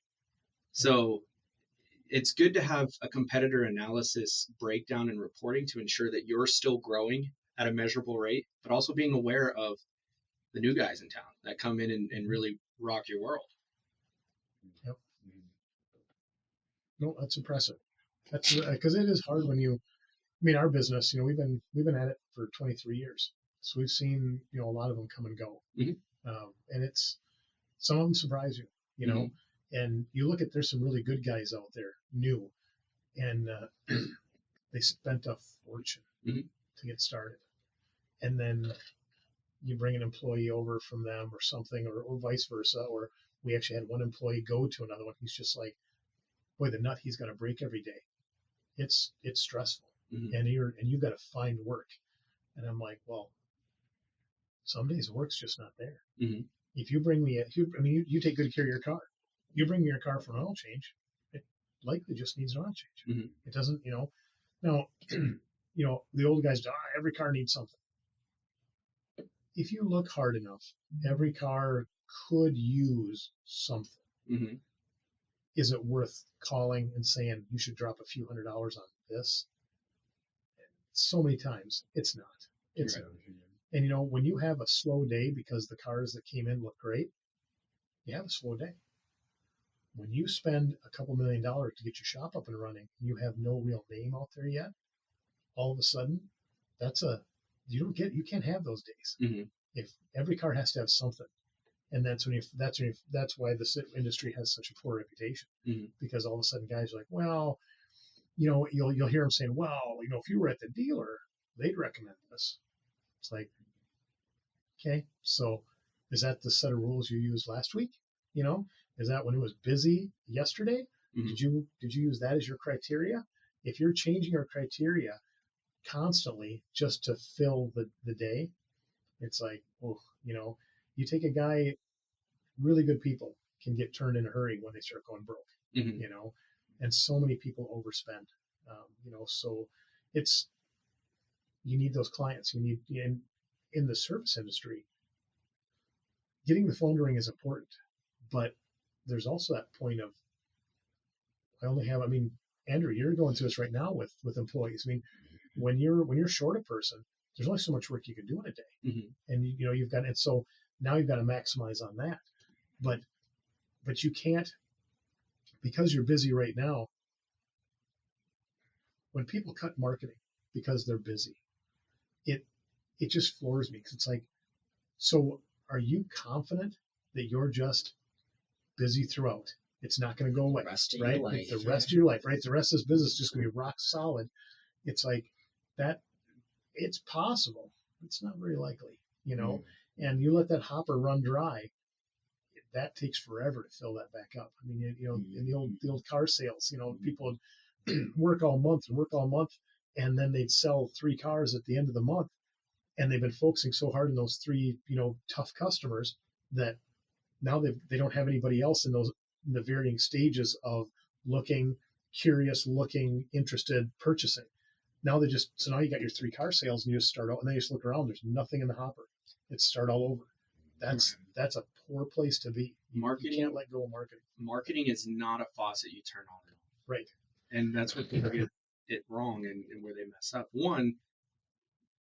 Speaker 3: So it's good to have a competitor analysis breakdown and reporting to ensure that you're still growing at a measurable rate, but also being aware of the new guys in town that come in and really rock your world.
Speaker 1: Yep. No, that's impressive. That's because it is hard when our business, we've been at it for 23 years. So we've seen, a lot of them come and go.
Speaker 3: Mm-hmm.
Speaker 1: And it's, some of them surprise you,
Speaker 3: mm-hmm.
Speaker 1: And you look at, there's some really good guys out there, new, and they spent a fortune
Speaker 3: mm-hmm.
Speaker 1: to get started. And then you bring an employee over from them or something, or vice versa. Or we actually had one employee go to another one. He's just like, boy, the nut he's got to break every day. It's stressful.
Speaker 3: Mm-hmm.
Speaker 1: And you've got to find work. And I'm like, well, some days work's just not there.
Speaker 3: Mm-hmm.
Speaker 1: If you bring me, you take good care of your car. You bring me your car for an oil change, it likely just needs an oil change.
Speaker 3: Mm-hmm.
Speaker 1: It doesn't, Now, the old guys, every car needs something. If you look hard enough, every car could use something.
Speaker 3: Mm-hmm.
Speaker 1: Is it worth calling and saying you should drop a few $100s on this? So many times, it's not. It's
Speaker 3: right.
Speaker 1: not. And when you have a slow day because the cars that came in look great, you have a slow day. When you spend a couple $1 million to get your shop up and running, you have no real name out there yet. All of a sudden, you can't have those days.
Speaker 3: Mm-hmm.
Speaker 1: If every car has to have something, And that's why the industry has such a poor reputation, because all of a sudden guys are like, well, you'll hear them saying, well, if you were at the dealer, they'd recommend this. It's like, okay, so is that the set of rules you used last week? Is that when it was busy yesterday? Did you use that as your criteria? If you're changing your criteria constantly just to fill the day, it's like, oh, you take a guy, really good people can get turned in a hurry when they start going broke, and so many people overspend, so it's, you need those clients. You need, in the service industry, getting the phone to ring is important, but there's also that point of, I mean, Andrew, you're going through this right now with employees. I mean, when you're short a person, there's only so much work you can do in a day, and you've got, and so now you've got to maximize on that, but you can't, because you're busy right now. When people cut marketing because they're busy, it just floors me, because it's like, so are you confident that you're just busy throughout? It's not going to go away, right? The rest of your life, right? The rest of this business is just going to be rock solid. It's like that. It's possible. It's not very likely, and you let that hopper run dry, that takes forever to fill that back up. I mean, in the old car sales, people would work all month, and then they'd sell 3 cars at the end of the month, and they've been focusing so hard on those 3, tough customers, that now they don't have anybody else in the varying stages of looking, curious, interested, purchasing. Now so now you got your 3 car sales, and you just start out, and then you just look around, there's nothing in the hopper. It's start all over. That's a poor place to be. You can't let go of marketing.
Speaker 3: Marketing is not a faucet you turn on and off.
Speaker 1: Right.
Speaker 3: And that's where people get it wrong, and where they mess up. One,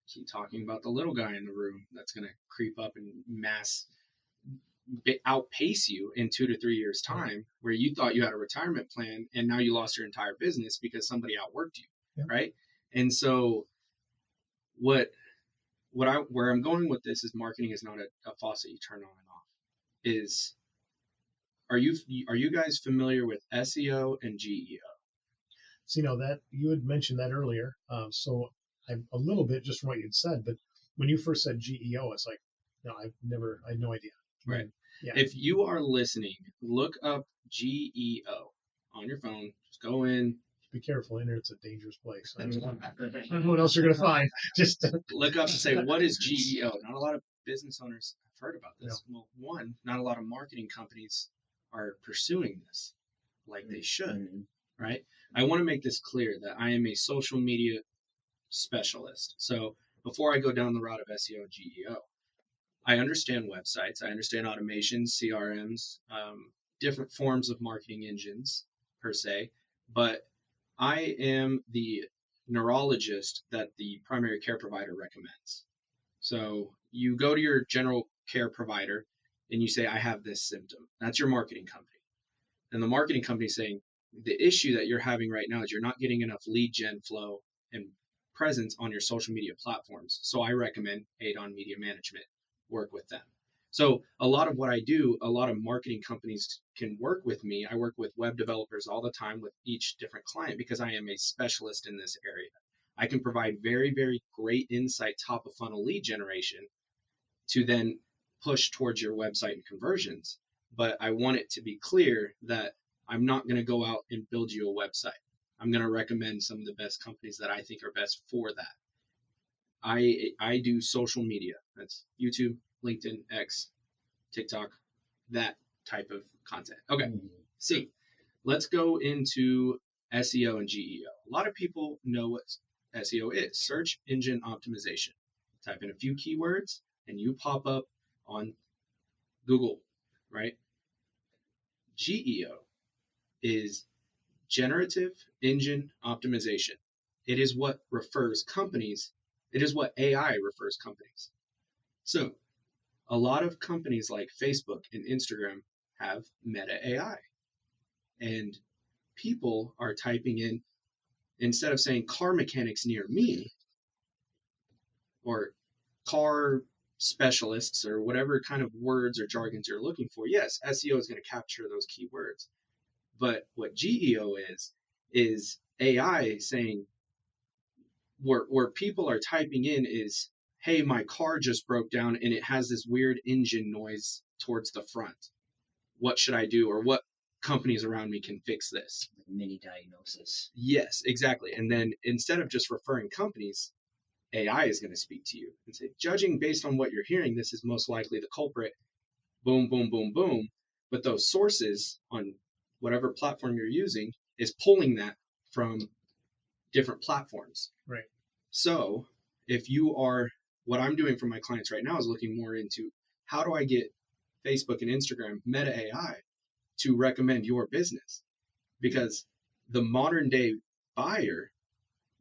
Speaker 3: keep talking about the little guy in the room that's going to creep up and outpace you in 2 to 3 years time, where you thought you had a retirement plan, and now you lost your entire business because somebody outworked you. Right. And so where I'm going with this is, marketing is not a faucet you turn on and off. Are you guys familiar with SEO and GEO?
Speaker 1: So that you had mentioned that earlier. So a little bit just from what you'd said, but when you first said GEO, it's like, no, I had no idea.
Speaker 3: Right. Yeah. If you are listening, look up GEO on your phone. Just go in.
Speaker 1: Be careful, internet's a dangerous place. I don't know what else you're gonna find. Just
Speaker 3: look up and say, what is GEO? Not a lot of business owners have heard about this. No. Well, one, not a lot of marketing companies are pursuing this like they should, right? I want to make this clear that I am a social media specialist. So before I go down the route of SEO and GEO, I understand websites, I understand automations, CRMs, different forms of marketing engines per se, but I am the neurologist that the primary care provider recommends. So you go to your general care provider and you say, I have this symptom. That's your marketing company. And the marketing company is saying, the issue that you're having right now is you're not getting enough lead gen flow and presence on your social media platforms. So I recommend Adon Media Management. Work with them. So a lot of what I do, a lot of marketing companies can work with me. I work with web developers all the time with each different client, because I am a specialist in this area. I can provide very, very great insight, top of funnel lead generation to then push towards your website and conversions. But I want it to be clear that I'm not going to go out and build you a website. I'm going to recommend some of the best companies that I think are best for that. I do social media. That's YouTube, LinkedIn, X, TikTok, that type of content. Okay, so let's go into SEO and GEO. A lot of people know what SEO is, search engine optimization. Type in a few keywords and you pop up on Google, right? GEO is generative engine optimization. It is what refers companies. It is what AI refers companies. So a lot of companies like Facebook and Instagram have Meta AI. And people are typing in, instead of saying car mechanics near me or car specialists or whatever kind of words or jargons you're looking for, yes, SEO is going to capture those keywords. But what GEO is AI saying, where people are typing in is, hey, my car just broke down and it has this weird engine noise towards the front. What should I do? Or what companies around me can fix this?
Speaker 2: Like mini diagnosis.
Speaker 3: Yes, exactly. And then instead of just referring companies, AI is going to speak to you and say, judging based on what you're hearing, this is most likely the culprit. Boom, boom, boom, boom. But those sources on whatever platform you're using is pulling that from different platforms.
Speaker 1: Right.
Speaker 3: So if you are, what I'm doing for my clients right now is looking more into how do I get Facebook and Instagram Meta AI to recommend your business? Because the modern day buyer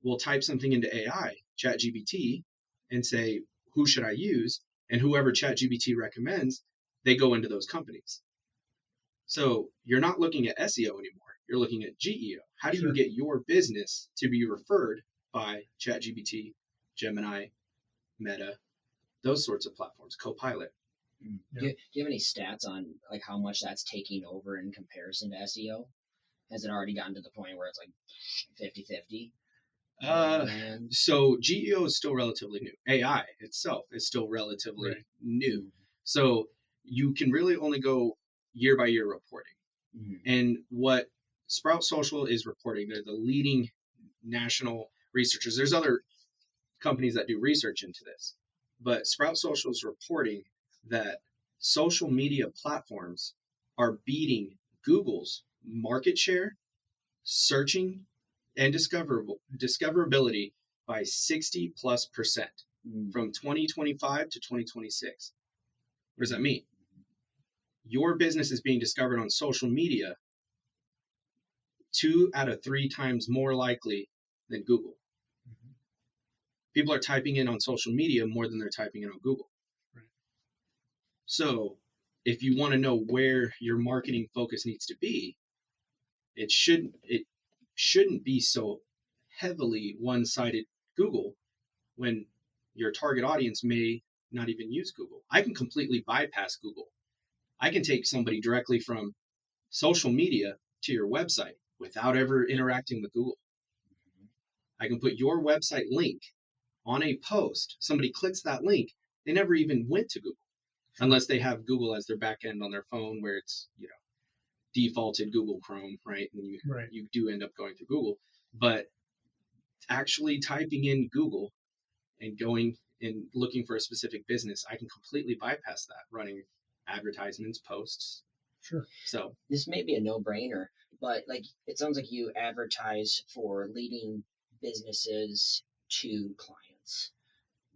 Speaker 3: will type something into AI, ChatGPT, and say, who should I use? And whoever ChatGPT recommends, they go into those companies. So you're not looking at SEO anymore. You're looking at GEO. How do you get your business to be referred by ChatGPT, Gemini, Meta, those sorts of platforms, Copilot?
Speaker 2: Yeah. Do you have any stats on like how much that's taking over in comparison to SEO? Has it already gotten to the point where it's like 50-50?
Speaker 3: So GEO is still relatively new. AI itself is still relatively new. So you can really only go year by year reporting. And what Sprout Social is reporting, they're the leading national researchers. There's other companies that do research into this, but Sprout Social is reporting that social media platforms are beating Google's market share, searching, and discoverability by 60+% from 2025 to 2026. What does that mean? Your business is being discovered on social media 2 out of 3 times more likely than Google. People are typing in on social media more than they're typing in on Google.
Speaker 1: Right.
Speaker 3: So if you want to know where your marketing focus needs to be, it shouldn't be so heavily one-sided Google when your target audience may not even use Google. I can completely bypass Google. I can take somebody directly from social media to your website without ever interacting with Google. I can put your website link on a post. Somebody clicks that link, they never even went to Google, unless they have Google as their backend on their phone where it's, defaulted Google Chrome, right? And you do end up going through Google. But actually typing in Google and going and looking for a specific business, I can completely bypass that running advertisements, posts.
Speaker 1: Sure.
Speaker 3: So
Speaker 2: this may be a no-brainer, but like it sounds like you advertise for leading businesses to clients.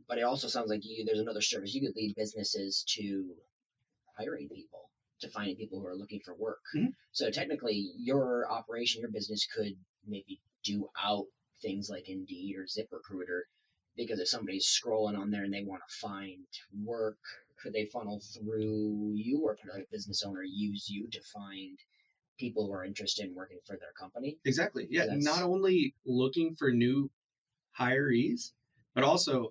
Speaker 2: But it also sounds like there's another service. You could lead businesses to hiring people, to finding people who are looking for work.
Speaker 3: Mm-hmm.
Speaker 2: So technically your operation, your business could maybe do out things like Indeed or ZipRecruiter, because if somebody's scrolling on there and they want to find work, could they funnel through you, or could a business owner use you to find people who are interested in working for their company?
Speaker 3: Exactly. Yeah. Not only looking for new hirees, but also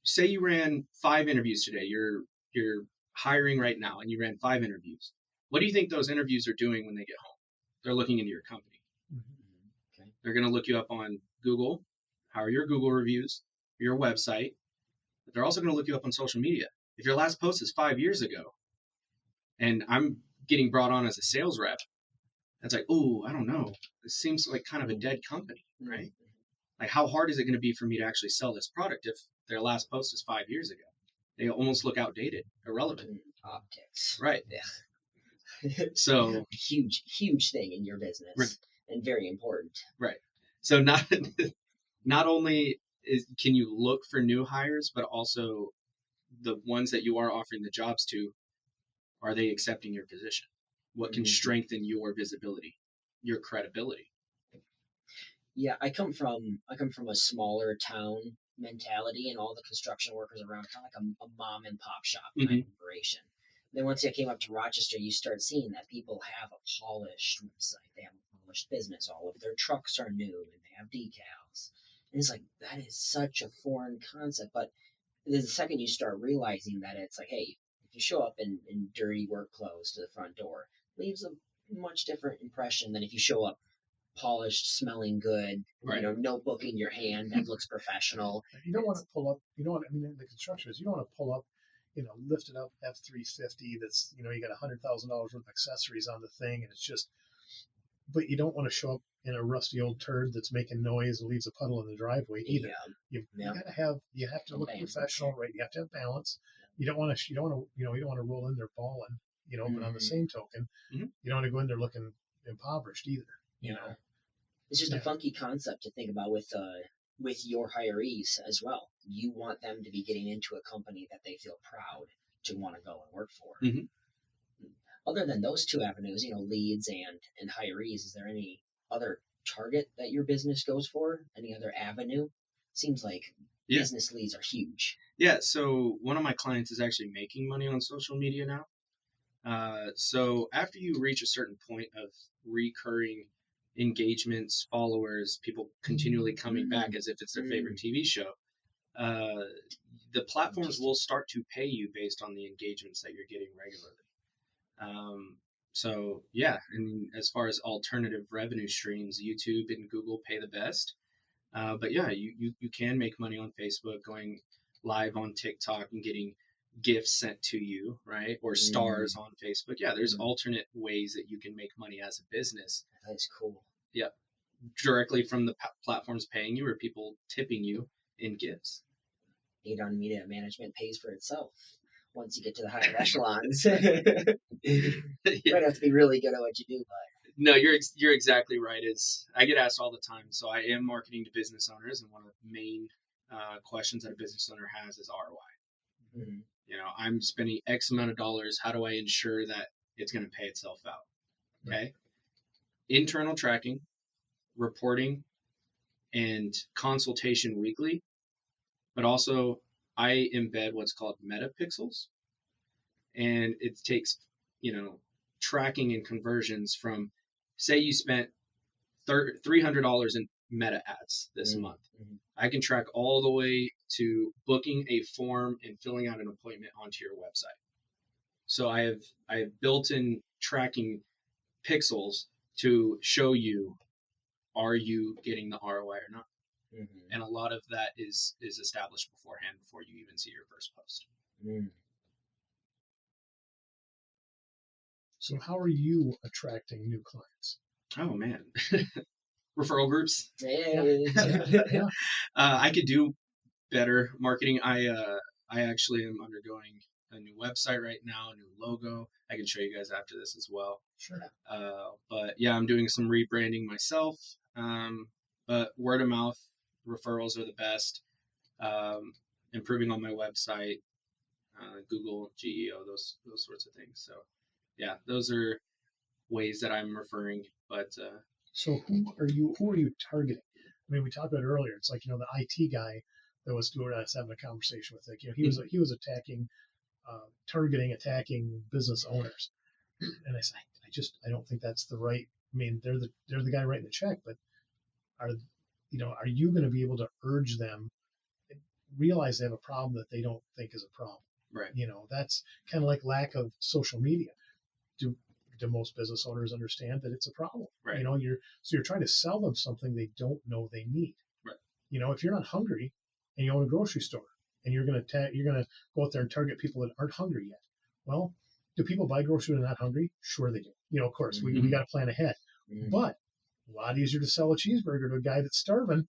Speaker 3: say you ran 5 interviews today. You're hiring right now and you ran 5 interviews. What do you think those interviews are doing when they get home? They're looking into your company.
Speaker 2: Mm-hmm. Okay.
Speaker 3: They're going to look you up on Google. How are your Google reviews? Your website. But they're also going to look you up on social media. If your last post is 5 years ago and I'm getting brought on as a sales rep, that's like, oh, I don't know. This seems like kind of a dead company, right? Like, how hard is it going to be for me to actually sell this product if their last post is 5 years ago? They almost look outdated, irrelevant.
Speaker 2: Optics.
Speaker 3: Right.
Speaker 2: Yeah.
Speaker 3: So
Speaker 2: huge thing in your business, and very important.
Speaker 3: Right. So not only can you look for new hires, but also the ones that you are offering the jobs to, are they accepting your position? What can strengthen your visibility, your credibility?
Speaker 2: Yeah, I come from a smaller town mentality, and all the construction workers around, kind of like a mom and pop shop type operation. Then once I came up to Rochester, you start seeing that people have a polished website, they have a polished business, all of their trucks are new, and they have decals. And it's like, that is such a foreign concept, but the second you start realizing that it's like, hey, if you show up in dirty work clothes to the front door, leaves a much different impression than if you show up polished, smelling good,
Speaker 3: Right.
Speaker 2: notebook in your hand that looks professional.
Speaker 1: You don't want to pull up. You know what I mean? In the construction is you don't want to pull up, lifted up F-350 that's you got $100,000 worth of accessories on the thing, and it's just. But you don't want to show up in a rusty old turd that's making noise and leaves a puddle in the driveway either.
Speaker 2: Yeah.
Speaker 1: You have to look professional, right? You have to have balance. You don't want to roll in there bawling, But on the same token,
Speaker 3: Mhm.
Speaker 1: you don't want to go in there looking impoverished either. You know.
Speaker 2: It's just a funky concept to think about with your hirees as well. You want them to be getting into a company that they feel proud to want to go and work for.
Speaker 3: Mhm.
Speaker 2: Other than those two avenues, leads and hirees, is there any other target that your business goes for? Any other avenue? Seems like
Speaker 3: Yeah.
Speaker 2: business leads are huge.
Speaker 3: Yeah. So one of my clients is actually making money on social media now. So after you reach a certain point of recurring engagements, followers, people continually coming back as if it's their favorite TV show, the platforms will start to pay you based on the engagements that you're getting regularly. So yeah, and as far as alternative revenue streams, YouTube and Google pay the best. But yeah, you can make money on Facebook, going live on TikTok and getting gifts sent to you, right? Or stars on Facebook. Yeah, there's alternate ways that you can make money as a business.
Speaker 2: That's cool.
Speaker 3: Yeah, directly from the platforms paying you or people tipping you in gifts.
Speaker 2: Adon Media Management pays for itself once you get to the higher echelons. You might have to be really good at what you do, but
Speaker 3: no, you're exactly right. I get asked all the time. So I am marketing to business owners, and one of the main questions that a business owner has is ROI.
Speaker 2: Mm-hmm.
Speaker 3: I'm spending X amount of dollars. How do I ensure that it's going to pay itself out? Okay. Internal tracking, reporting, and consultation weekly. But also, I embed what's called meta pixels, and it takes tracking and conversions from, say you spent $300 in meta ads this month. I can track all the way to booking a form and filling out an appointment onto your website. So I have built-in tracking pixels to show you, are you getting the ROI or not? And a lot of that is established beforehand before you even see your first post.
Speaker 1: So how are you attracting new clients?
Speaker 3: Oh man. Referral groups.
Speaker 2: Yeah.
Speaker 3: I could do better marketing. I actually am undergoing a new website right now, a new logo. I can show you guys after this as well.
Speaker 1: Sure.
Speaker 3: But yeah, I'm doing some rebranding myself. But word of mouth referrals are the best. Improving on my website, Google, GEO, those sorts of things. So yeah, those are ways that I'm referring. But
Speaker 1: so who are you targeting? I mean, we talked about it earlier. It's like the IT guy that was having a conversation with. Like he was attacking business owners, and I said I don't think that's the right. I mean, they're the guy writing the check, but are you going to be able to urge them realize they have a problem that they don't think is a problem?
Speaker 3: Right.
Speaker 1: That's kind of like lack of social media. Do most business owners understand that it's a problem?
Speaker 3: Right.
Speaker 1: You're trying to sell them something they don't know they need.
Speaker 3: Right.
Speaker 1: If you're not hungry and you own a grocery store and you're gonna go out there and target people that aren't hungry yet. Well, do people buy groceries when they're not hungry? Sure they do. Of course we got to plan ahead. But a lot easier to sell a cheeseburger to a guy that's starving,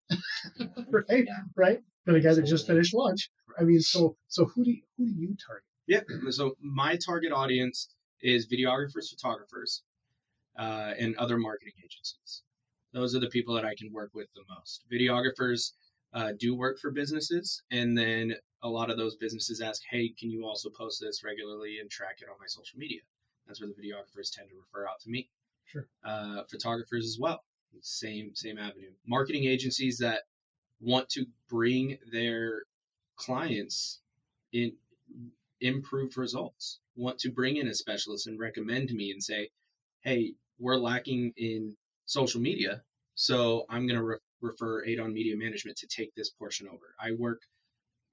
Speaker 1: right?
Speaker 2: Yeah.
Speaker 1: Right? Than a guy that just finished lunch. I mean, so who do you target?
Speaker 3: Yeah. So my target audience is videographers, photographers, and other marketing agencies. Those are the people that I can work with the most. Videographers do work for businesses, and then a lot of those businesses ask, hey, can you also post this regularly and track it on my social media? That's where the videographers tend to refer out to me.
Speaker 1: Sure.
Speaker 3: Photographers as well. Same avenue. Marketing agencies that want to bring their clients in improved results, want to bring in a specialist and recommend me and say, hey, we're lacking in social media, so I'm going to refer Adon Media Management to take this portion over. I work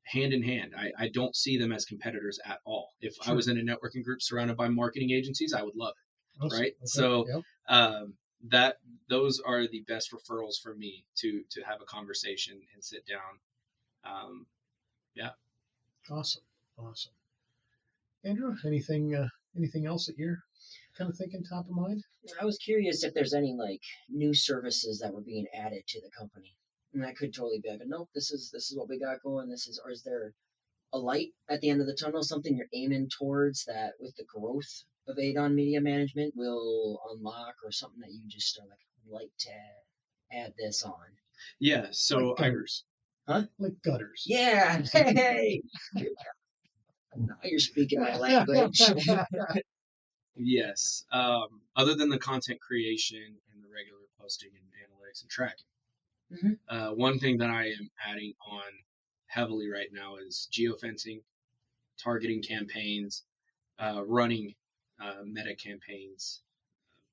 Speaker 3: hand in hand. I don't see them as competitors at all. If I
Speaker 1: Sure.
Speaker 3: was in a networking group surrounded by marketing agencies, I would love it.
Speaker 1: Awesome.
Speaker 3: Right.
Speaker 1: Okay.
Speaker 3: So
Speaker 1: Yep.
Speaker 3: that those are the best referrals for me to have a conversation and sit down. Yeah.
Speaker 1: Awesome. Awesome. Andrew, anything else that you're kind of thinking top of mind?
Speaker 2: I was curious if there's any like new services that were being added to the company. And I could totally be like, nope, this is what we got going. Or is there a light at the end of the tunnel, something you're aiming towards that with the growth of Adon Media Management will unlock, or something that you just are like, I'd like to add this on?
Speaker 3: Yeah. So
Speaker 1: Like gutters.
Speaker 2: Huh?
Speaker 1: Like gutters.
Speaker 2: Yeah. Hey. Now you're speaking my language.
Speaker 3: yes. Other than the content creation and the regular posting and analytics and tracking, one thing that I am adding on heavily right now is geofencing, targeting campaigns, running meta campaigns,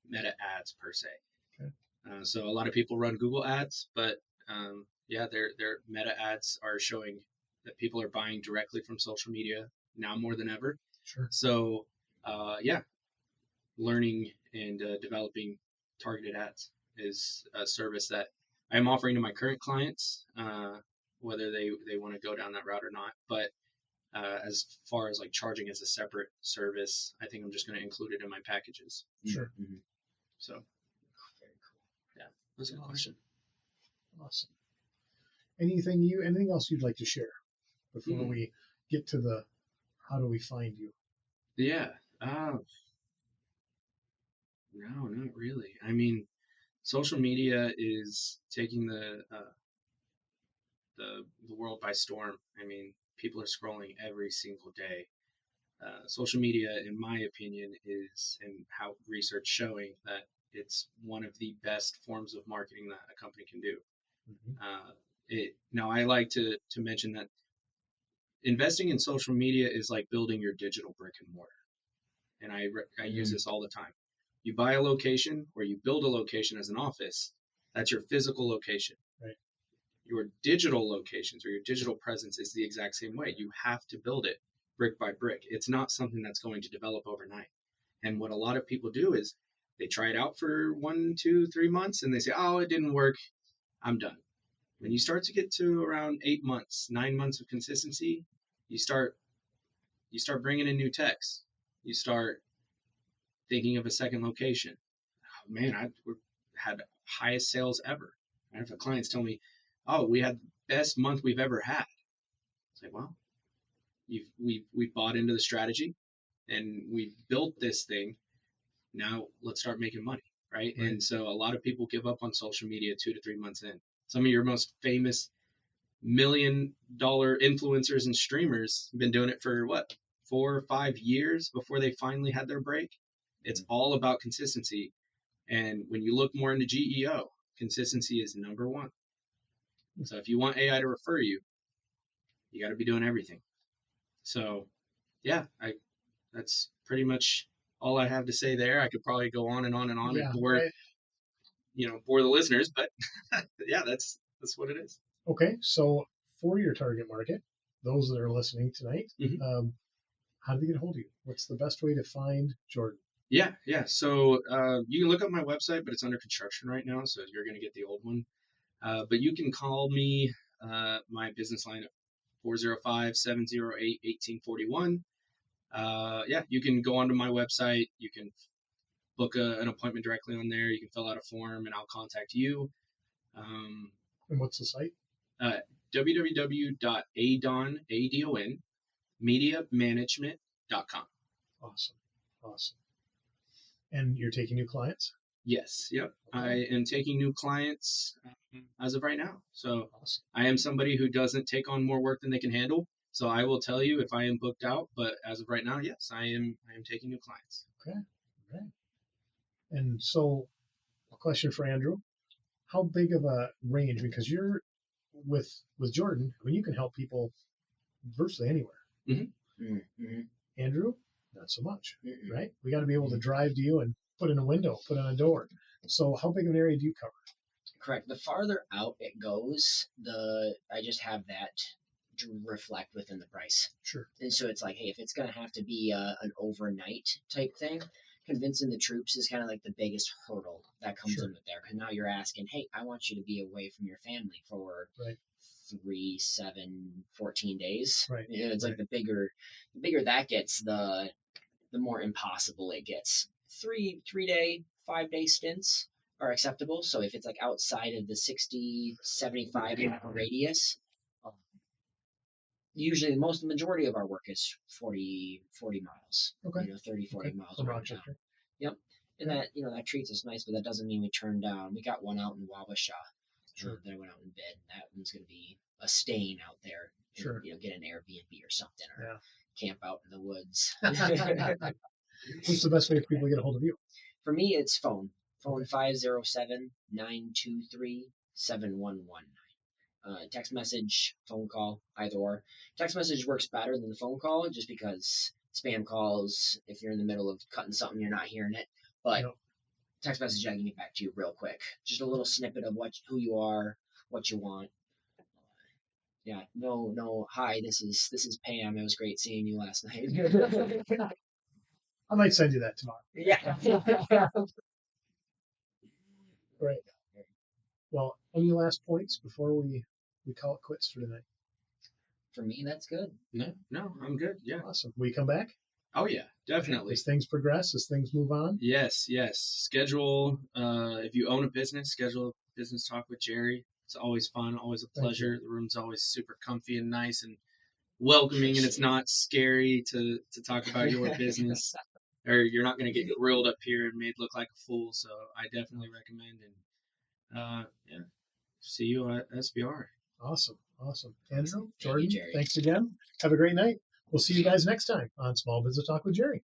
Speaker 3: meta ads per se.
Speaker 1: Okay.
Speaker 3: So a lot of people run Google ads, but yeah, their meta ads are showing that people are buying directly from social media now more than ever.
Speaker 1: Sure.
Speaker 3: So yeah, learning and developing targeted ads is a service that I'm offering to my current clients, whether they want to go down that route or not. But as far as like charging as a separate service, I think I'm just going to include it in my packages.
Speaker 1: Sure.
Speaker 2: Mm-hmm.
Speaker 3: So
Speaker 2: Very cool.
Speaker 3: yeah, that's a good question.
Speaker 1: Awesome. Anything else you'd like to share before we get to the how do we find you?
Speaker 3: Yeah. No, not really. I mean, social media is taking the world by storm. I mean, people are scrolling every single day. Social media, in my opinion, is, and how research showing that it's one of the best forms of marketing that a company can do. Now, I like to mention that investing in social media is like building your digital brick and mortar, and I use this all the time. You buy a location or you build a location as an office. That's your physical location.
Speaker 1: Right.
Speaker 3: Your digital locations or your digital presence is the exact same way. You have to build it brick by brick. It's not something that's going to develop overnight. And what a lot of people do is they try it out for 1, 2, 3 months and they say, oh, it didn't work. I'm done. When you start to get to around 8 months, 9 months of consistency, you start bringing in new techs. You start thinking of a second location. Oh, man, we had highest sales ever. And if a client's telling me, oh, we had the best month we've ever had, it's like, well, we've bought into the strategy and we've built this thing. Now let's start making money, right? And so a lot of people give up on social media 2 to 3 months in. Some of your most famous $1 million influencers and streamers have been doing it for what, 4 or 5 years before they finally had their break. It's all about consistency. And when you look more into GEO, consistency is number one. So if you want AI to refer you, you got to be doing everything. So yeah, that's pretty much all I have to say there. I could probably go on and on and on and bore the listeners, but yeah, that's what it is.
Speaker 1: Okay, so for your target market, those that are listening tonight, how do they get a hold of you? What's the best way to find Jordan?
Speaker 3: Yeah. So you can look up my website, but it's under construction right now, so you're going to get the old one. But you can call me, my business line at 405-708-1841. Yeah, you can go onto my website. You can book an appointment directly on there. You can fill out a form, and I'll contact you.
Speaker 1: And what's the site?
Speaker 3: www.adonmediamanagement.com.
Speaker 1: Awesome. And you're taking new clients?
Speaker 3: Yes. Yep. Okay. I am taking new clients as of right now. So
Speaker 1: awesome.
Speaker 3: I am somebody who doesn't take on more work than they can handle. So I will tell you if I am booked out, but as of right now, yes, I am taking new clients.
Speaker 1: Okay. Right. And so a question for Andrew, how big of a range, because you're with Jordan, I mean, you can help people virtually anywhere. Andrew, not so much, right? We got to be able to drive to you and put in a window, put in a door. So how big of an area do you cover?
Speaker 2: Correct. The farther out it goes, I just have that reflect within the price.
Speaker 1: Sure.
Speaker 2: And so it's like, hey, if it's going to have to be an overnight type thing, convincing the troops is kind of like the biggest hurdle that comes
Speaker 1: Sure.
Speaker 2: in with there. Because now you're asking, hey, I want you to be away from your family for
Speaker 1: Right.
Speaker 2: 3, 7, 14 days.
Speaker 1: Right.
Speaker 2: You know, it's
Speaker 1: Right.
Speaker 2: like the bigger that gets, the more impossible it gets. 3-day, 5-day stints are acceptable. So if it's like outside of the 60, 75 mile radius, um, usually the majority of our work is 40 miles.
Speaker 1: Okay.
Speaker 2: 30, 40
Speaker 1: Okay.
Speaker 2: miles
Speaker 1: From
Speaker 2: right
Speaker 1: Rochester.
Speaker 2: now. Yep. And
Speaker 1: Yeah.
Speaker 2: that treats us nice, but that doesn't mean we turn down. We got one out in Wabasha
Speaker 1: Sure.
Speaker 2: that I went out in bid. That one's going to be a stain out there.
Speaker 1: Sure.
Speaker 2: Get an Airbnb or something, or
Speaker 1: Yeah.
Speaker 2: camp out in the woods.
Speaker 1: What's the best way for people to get a hold of you?
Speaker 2: For me, it's phone.
Speaker 1: Okay.
Speaker 2: 507-923-7119. Text message, phone call, either or. Text message works better than the phone call just because spam calls, if you're in the middle of cutting something, you're not hearing it. But
Speaker 1: Yep.
Speaker 2: text message, I can get back to you real quick. Just a little snippet of who you are, what you want. Yeah, no. Hi, this is Pam. It was great seeing you last night.
Speaker 1: I might send you that tomorrow.
Speaker 2: Yeah.
Speaker 1: Great. Well, any last points before we call it quits for tonight?
Speaker 2: For me, that's good.
Speaker 3: No, I'm good. Yeah.
Speaker 1: Awesome. Will you come back?
Speaker 3: Oh yeah, definitely.
Speaker 1: As things progress, as things move on.
Speaker 3: Yes. Schedule. If you own a business, schedule a business talk with Jerry. It's always fun, always a pleasure. The room's always super comfy and nice and welcoming, and it's not scary to talk about your business, or you're not going to get grilled up here and made look like a fool. So I definitely recommend, and yeah, see you at SBR.
Speaker 1: Awesome. Andrew,
Speaker 2: Thank
Speaker 1: Jordan,
Speaker 2: you, Jerry.
Speaker 1: thanks again. Have a great night. We'll see you guys next time on Small Business Talk with Jerry.